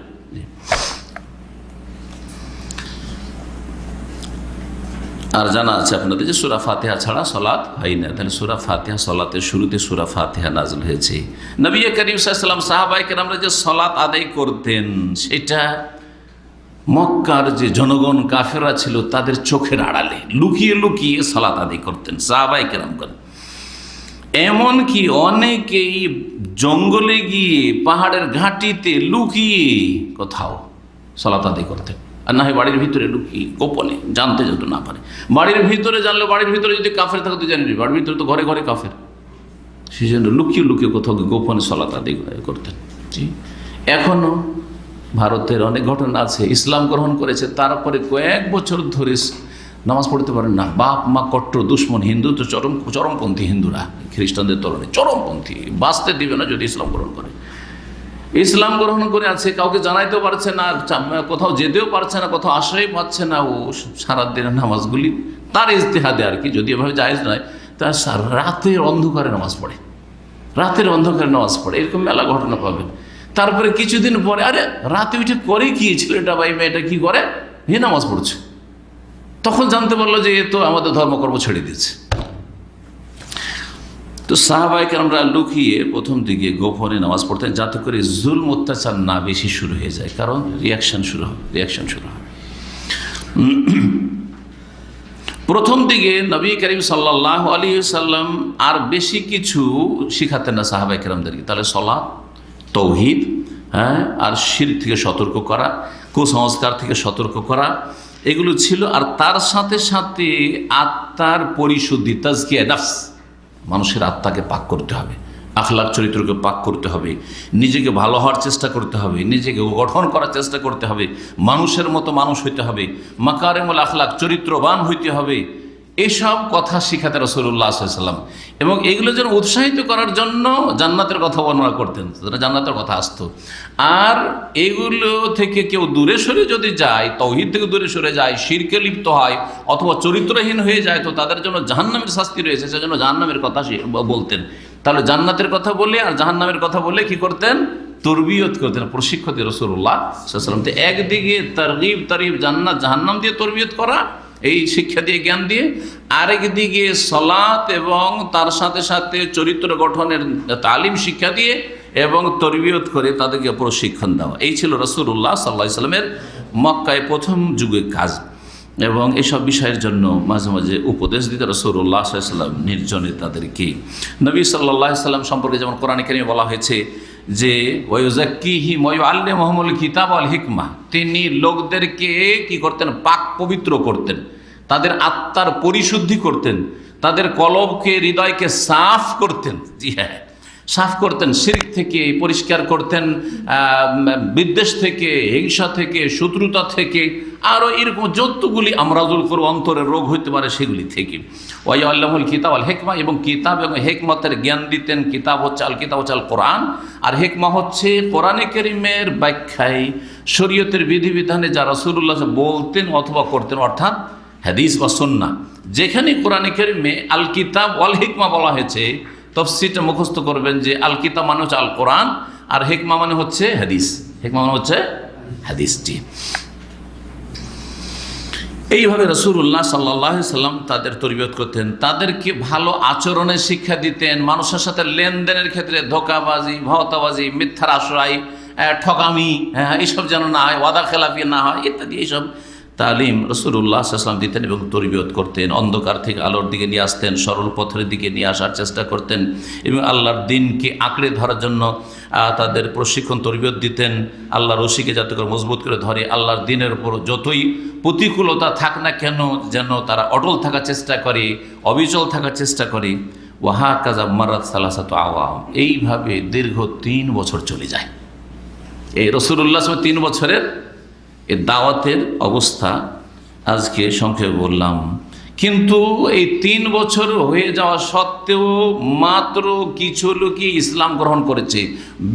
আর জানা আছে আপনাদের যে সূরা ফাতিহা ছাড়া সালাত হয় না। তাহলে সূরা ফাতিহা, সালাতের শুরুতে সূরা ফাতিহা নাযিল হয়েছে। নবী করিম সাল্লাল্লাহু আলাইহি ওয়াসাল্লাম সাহাবায়ে কেরামরা যে সালাত আদায় করতেন সেটা মক্কার যে জনগণ কাফেররা ছিল তাদের চোখের আড়ালে লুকিয়ে লুকিয়ে সালাত আদায় করতেন সাহাবায়ে কেরামগণ। এমনকি অনেকেই জঙ্গলে গিয়ে পাহাড়ের ঘাটিতে লুকিয়ে কোথাও সালাত আদায় করতেন, আর না হয় বাড়ির ভিতরে লুকিয়ে গোপনে, জানতে যত না পারে। বাড়ির ভিতরে জানলে, বাড়ির ভিতরে যদি কাফের থাকে তো জানবি, বাড়ির ভিতরে তো ঘরে ঘরে কাফের, সেই জন্য লুকিয়ে লুকিয়ে কোথাও গোপনে সালাত আদায় করতেন। জি। এখনও ভারতের অনেক ঘটনা আছে, ইসলাম গ্রহণ করেছে তারপরে কয়েক বছর ধরে নামাজ পড়তে পারেন না। বাপ মা কট্টর দুশ্মন, হিন্দু তো চরমপন্থী, হিন্দুরা খ্রিস্টানদের তুলনায় চরমপন্থী, বাঁচতে দিবে না যদি ইসলাম গ্রহণ করে। ইসলাম গ্রহণ করে আছে, কাউকে জানাইতেও পারছে না, কোথাও যেতেও পারছে না, কোথাও আশ্রয় পাচ্ছে না। ও সারাদিনের নামাজগুলি তার ইজতিহাদে আর কি, যদি এভাবে জায়েজ নয়, তা রাতের অন্ধকারে নামাজ পড়ে, রাতের অন্ধকারে নামাজ পড়ে, এরকম মেলা ঘটনা পাবেন। তারপরে কিছুদিন পরে, আরে রাতে উঠে করে গিয়েছিল এটা ভাই মেয়েটা কি করে, হে নামাজ পড়ছে। তখন জানতে পারলো যে এ তো আমাদের ধর্মকর্ম ছেড়ে দিয়েছে। তো সাহাবায়ে কেরামরা লুকিয়ে প্রথম দিকে গোপনে নামাজ পড়তেন, যাতে করে জুলম অত্যাচার না বেশি শুরু হয়ে যায়, কারণ রিয়াকশন শুরু হবে। প্রথম দিকে নবী করিম সাল্লাল্লাহু আলাইহি ওয়াসাল্লাম আর বেশি কিছু শিখাতেন না সাহাবায়ে কেরামদেরকে। তাহলে সালাত, তাওহীদ, আর শিরক থেকে সতর্ক করা, কুসংস্কার থেকে সতর্ক করা, এগুলো ছিল। আর তার সাথে সাথে আত্মার পরিশুদ্ধি, তাজকিয়া নফস, মানুষের আত্মাকে পাক করতে হবে, আখলাক চরিত্রকে পাক করতে হবে, নিজেকে ভালো হওয়ার চেষ্টা করতে হবে, নিজেকে গঠন করার চেষ্টা করতে হবে, মানুষের মতো মানুষ হইতে হবে, মাকারিমুল আখলাক চরিত্রবান হইতে হবে। এসব কথা শিখাতে রাসূলুল্লাহ সাল্লাল্লাহু আলাইহি ওয়াসাল্লাম, এবং এগুলো যেন উৎসাহিত করার জন্য জান্নাতের কথা বর্ণনা করতেন, জান্নাতের কথা আসতো। আর এগুলো থেকে কেউ দূরে সরে যদি যায়, তাওহীদ থেকে দূরে সরে যায়, শিরকে লিপ্ত হয় অথবা চরিত্রহীন হয়ে যায়, তো তাদের জন্য জাহান্নামের শাস্তি রয়েছে, সেজন্য জাহান্নামের কথা বলতেন। তাহলে জান্নাতের কথা বলে আর জাহান্নামের কথা বলে কি করতেন? তরবিয়ত করতেন, প্রশিক্ষণ দিয়ে রাসূলুল্লাহ সাল্লাল্লাহু আলাইহি ওয়াসাল্লাম। তো একদিকে তারগীব তারহিব, জান্নাত জাহান্নাম দিয়ে তরবিয়ত করা, এই শিক্ষা দিয়ে, জ্ঞান দিয়ে, আরেকদিকে সালাত এবং তার সাথে সাথে চরিত্র গঠনের তালিম শিক্ষা দিয়ে এবং তরবিয়ত করে তাদেরকে প্রশিক্ষণ দেওয়া। এই ছিল রাসূলুল্লাহ সাল্লাল্লাহু আলাইহি ওয়াসাল্লামের মক্কায় প্রথম যুগের কাজ। এবং এসব বিষয়ের জন্য মাঝে মাঝে উপদেশ দিতে রাসূলুল্লাহ সাল্লাল্লাহু আলাইহি ওয়াসাল্লাম নির্জনে তাদেরকে। নবী সাল্লাল্লাহু আলাইহি ওয়াসাল্লাম সম্পর্কে যেমন কোরআনে কারিমে বলা হয়েছে যে ওয়ায়ুযাক্কিহিম ওয়া ইউআল্লিমুহুমুল কিতাব ওয়াল হিকমা, তিনি লোকদেরকে কি করতেন? পাক পবিত্র করতেন, তাদের আত্মার পরিশুদ্ধি করতেন, তাদের কলবকে, হৃদয়কে সাফ করতেন। জি হ্যাঁ, সাফ করতেন শিরক থেকে, পরিষ্কার করতেন বিদ্বেষ থেকে, হিংসা থেকে, শত্রুতা থেকে, আরও এরকম যতগুলি আমরাজুল করব অন্তরের রোগ হইতে পারে সেগুলি থেকে। ওয়াই আল্লাহুল কিতাব আল হেকমা, এবং কিতাব এবং হেকমতের জ্ঞান দিতেন। কিতাব হচ্ছে আল কোরআন, আর হেকমা হচ্ছে কোরআনে কারীমের ব্যাখ্যায় শরীয়তের বিধিবিধানে যা রাসূলুল্লাহ বলতেন অথবা করতেন, অর্থাৎ হাদিস বা সুন্নাহ। যেখানে কোরআনে কারীমে আল কিতাব ওয়াল হেকমা বলা হয়েছে, তাফসীরটা মুখস্থ করবেন যে আল কিতাব মানে হচ্ছে আল কোরআন, আর হেকমা মানে হচ্ছে হাদিস। হেকমা মানে হচ্ছে হাদিসটি। এইভাবে রাসূলুল্লাহ সাল্লাল্লাহু আলাইহি সাল্লাম তাদের তরবিয়ত করতেন, তাদেরকে ভালো আচরণের শিক্ষা দিতেন। মানুষের সাথে লেনদেনের ক্ষেত্রে ধোঁকাবাজি, ভওতাবাজি, মিথ্যার আশ্রয়, ঠকামি, এইসব যেন না হয়, ওয়াদা খেলাফি না হয়, ইত্যাদি এইসব তালিম রাসূলুল্লাহ সাল্লাল্লাহু আলাইহি ওয়াসাল্লাম দিতেন এবং তরবিয়ত করতেন। অন্ধকার থেকে আলোর দিকে নিয়ে আসতেন, সরল পথের দিকে নিয়ে আসার চেষ্টা করতেন এবং আল্লাহর দ্বীনকে আঁকড়ে ধরার জন্য তাদের প্রশিক্ষণ তরবিয়ত দিতেন। আল্লাহর রশিকে যাতে করে মজবুত করে ধরে, আল্লাহর দ্বীনের উপর যতই প্রতিকূলতা থাক না কেন যেন তারা অটল থাকার চেষ্টা করে, অবিচল থাকার চেষ্টা করে। ওয়াহা কাজা মারাত সালাসাতু আওয়াম, এইভাবে দীর্ঘ 3 বছর চলে যায়। এই রাসূলুল্লাহ 3 বছরের এই দাওয়াতের অবস্থা আজকে সংক্ষেপে বললাম। কিন্তু এই 3 বছর হয়ে যাওয়া সত্ত্বেও মাত্র কিছু লোকই ইসলাম গ্রহণ করেছে।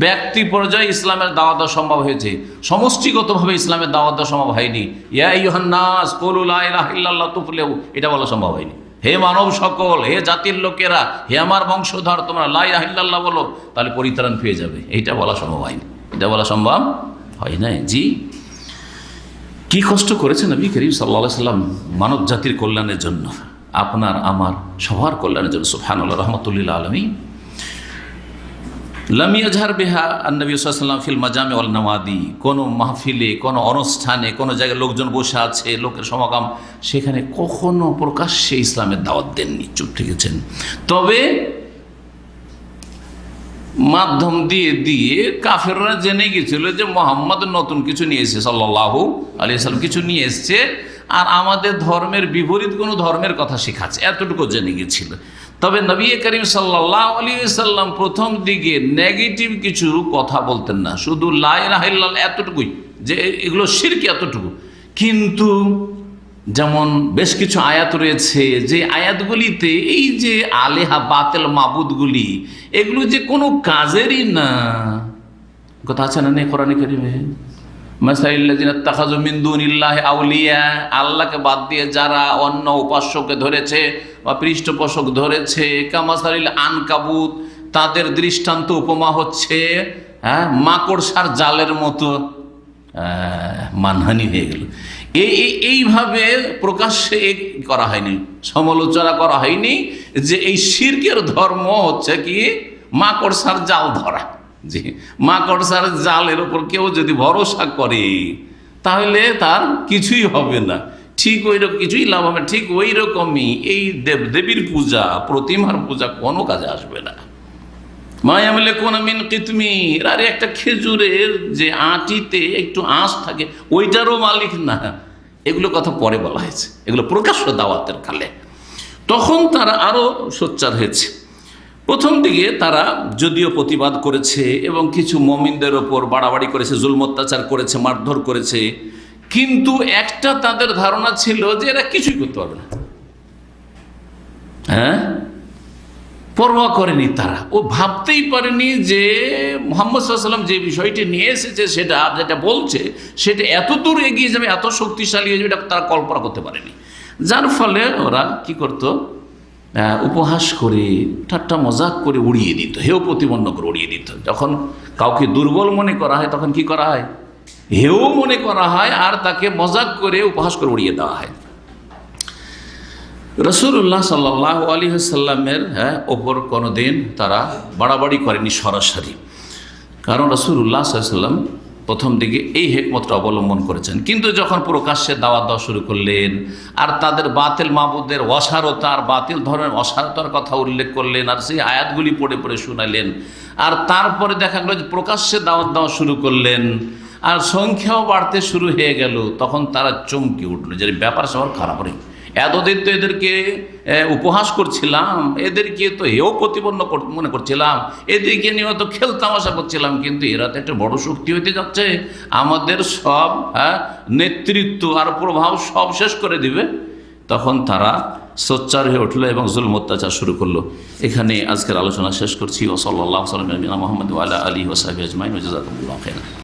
ব্যক্তি পর্যায়ে ইসলামের দাওয়াত দেওয়া সম্ভব হয়েছে, সমষ্টিগতভাবে ইসলামের দাওয়াত দেওয়া সম্ভব হয়নি। ইয়া আইয়ুহান নাস কুলু লা ইলাহা ইল্লাল্লাহ তুফলিহু, এটা বলা সম্ভব হয়নি। হে মানব সকল, হে জাতির লোকেরা, হে আমার বংশধর, তোমরা লা ইলাহা ইল্লাল্লাহ বলো, তাহলে পরিত্রাণ পেয়ে যাবে। এইটা বলা সম্ভব হয়নি, এটা বলা সম্ভব হয় না। জি, কি কষ্ট করেছেন নবী করিম সাল্লাল্লাহু আলাইহি সাল্লাম মানব জাতির কল্যাণের জন্য, আপনার আমার সবার কল্যাণের জন্য। সুবহানাল্লাহ, রাহমাতুল্লিল আলামিন। লাম ইয়াজহার বিহা আন-নবী সাল্লাল্লাহু আলাইহি ওয়াসাল্লাম ফিল মাজামি ওয়াল নওয়াদি, কোনো মাহফিলে, কোনো অনুষ্ঠানে, কোনো জায়গায় লোকজন বসে আছে, লোকের সমাগম, সেখানে কখনো প্রকাশ্যে ইসলামের দাওয়াত দেননি, চুপ থেকেছেন। তবে মাধ্যম দিয়ে দিয়ে কাফেররা জেনে গেছিল যে মুহাম্মদ নতুন কিছু নিয়ে এসেছে, সাল্লাল্লাহু আলাইহি ওয়াসাল্লাম কিছু নিয়ে এসছে, আর আমাদের ধর্মের বিপরীত কোনো ধর্মের কথা শেখাচ্ছে, এতটুকু জেনে গেছিল। তবে নবী করিম সাল্লাল্লাহু আলাইহি ওয়াসাল্লাম প্রথম দিকে নেগেটিভ কিছু কথা বলতেন না, শুধু লা ইলাহা ইল্লাল্লাহ এতটুকুই, যে এগুলো শিরক, এতটুকু। কিন্তু যেমন বেশ কিছু আয়াত রয়েছে, যে আয়াতগুলিতে এই যে আলেহা বাতিল মাবুদগুলি, এগুলো যে কোনো কাজেরই না, কথা আছে না নেই কোরআনে কারীমে? মাসাইল্লাযিনা ইত্তাখাযু মিন দুনিল্লাহি আউলিয়া, আল্লাহকে বাদ দিয়ে যারা অন্য উপাস্যকে ধরেছে বা পৃষ্ঠপোষক ধরেছে, কামাসালিল আনকাবুত, তাদের দৃষ্টান্ত উপমা হচ্ছে মাকড়সার জালের মতো। মানহানি হয়ে গেল। এইভাবে প্রকাশ্যে করা হয়নি, সমালোচনা করা হয়নি যে এই শিরকের ধর্ম হচ্ছে কি মাকড়সার জাল ধরা। জি, মাকড়সার জালের উপর কেউ যদি ভরসা করে তাহলে তার কিছুই হবে না, ঠিক ওই রকম কিছুই লাভ হবে। ঠিক ওই রকমই এই দেবদেবীর পূজা, প্রতিমার পূজা কোনো কাজে আসবে না। মায়ামলে কোন মিন কিতমির, আরে একটা খেজুরের যে আটিতে একটু আঁশ থাকে ওইটারও মালিক না। এগুলো কথা পরে বলা হয়েছে, এগুলো প্রকাশ্য দাওয়াতের কালে। তখন তারা আরও সোচ্চার হয়েছে। প্রথম দিকে তারা যদিও প্রতিবাদ করেছে এবং কিছু মুমিনদের ওপর বাড়াবাড়ি করেছে, জুলম অত্যাচার করেছে, মারধর করেছে, কিন্তু একটা তাদের ধারণা ছিল যে এরা কিছুই করতে পারবে না। পরোয়া করেনি তারা, ও ভাবতেই পারেনি যে মুহাম্মদ সাল্লাল্লাহু আলাইহি ওয়াসাল্লাম যে বিষয়টি নিয়ে এসেছে, সেটা যেটা বলছে সেটা এত দূর এগিয়ে যাবে, এত শক্তিশালী হয়ে যাবে, এটা তারা কল্পনা করতে পারেনি। যার ফলে ওরা কি করত, উপহাস করে, ঠাট্টা মজাক করে উড়িয়ে দিত, হেও প্রতিপন্ন করে উড়িয়ে দিত। যখন কাউকে দুর্বল মনে করা হয় তখন কি করা হয়, হেও মনে করা হয়, আর তাকে মজাক করে উপহাস করে উড়িয়ে দেওয়া হয়। রাসূলুল্লাহ সাল্লাল্লাহু আলাইহি ওয়াসাল্লামের ওপর কোনোদিন তারা বাড়াবাড়ি করেনি সরাসরি, কারণ রাসূলুল্লাহ সাল্লাল্লাহু আলাইহি ওয়াসাল্লাম প্রথম দিকে এই হিকমতটা অবলম্বন করেছেন। কিন্তু যখন প্রকাশ্যে দাওয়াত দেওয়া শুরু করলেন আর তাদের বাতিল মাবুদের অসারতা আর বাতিল ধরনের অসারতার কথা উল্লেখ করলেন আর সেই আয়াতগুলি পড়ে পড়ে শোনালেন, আর তারপরে দেখা গেল যে প্রকাশ্যে দাওয়াত দেওয়া শুরু করলেন আর সংখ্যাও বাড়তে শুরু হয়ে গেল, তখন তারা চমকে উঠল যে ব্যাপার সবার খারাপ নেই, এতদিন তো এদেরকে উপহাস করছিলাম, এদেরকে তো হেও প্রতিপন্ন মনে করছিলাম, এদেরকে নিয়ে তো খেলতামাশা করছিলাম, কিন্তু এরা তো একটা বড় শক্তি হইতে যাচ্ছে, আমাদের সব নেতৃত্ব আর প্রভাব সব শেষ করে দিবে। তখন তারা সোচ্চার হয়ে উঠলো এবং জুলম অত্যাচার শুরু করলো। এখানে আজকের আলোচনা শেষ করছি। ও সাল্লাল্লাহু আলাইহি ওয়া সাল্লাম মোহাম্মদ ওয়া আলা আলিহি ওয়া সাহবিহি আজমাইন ওয়া জাযাকুমুল্লাহু খাইরান।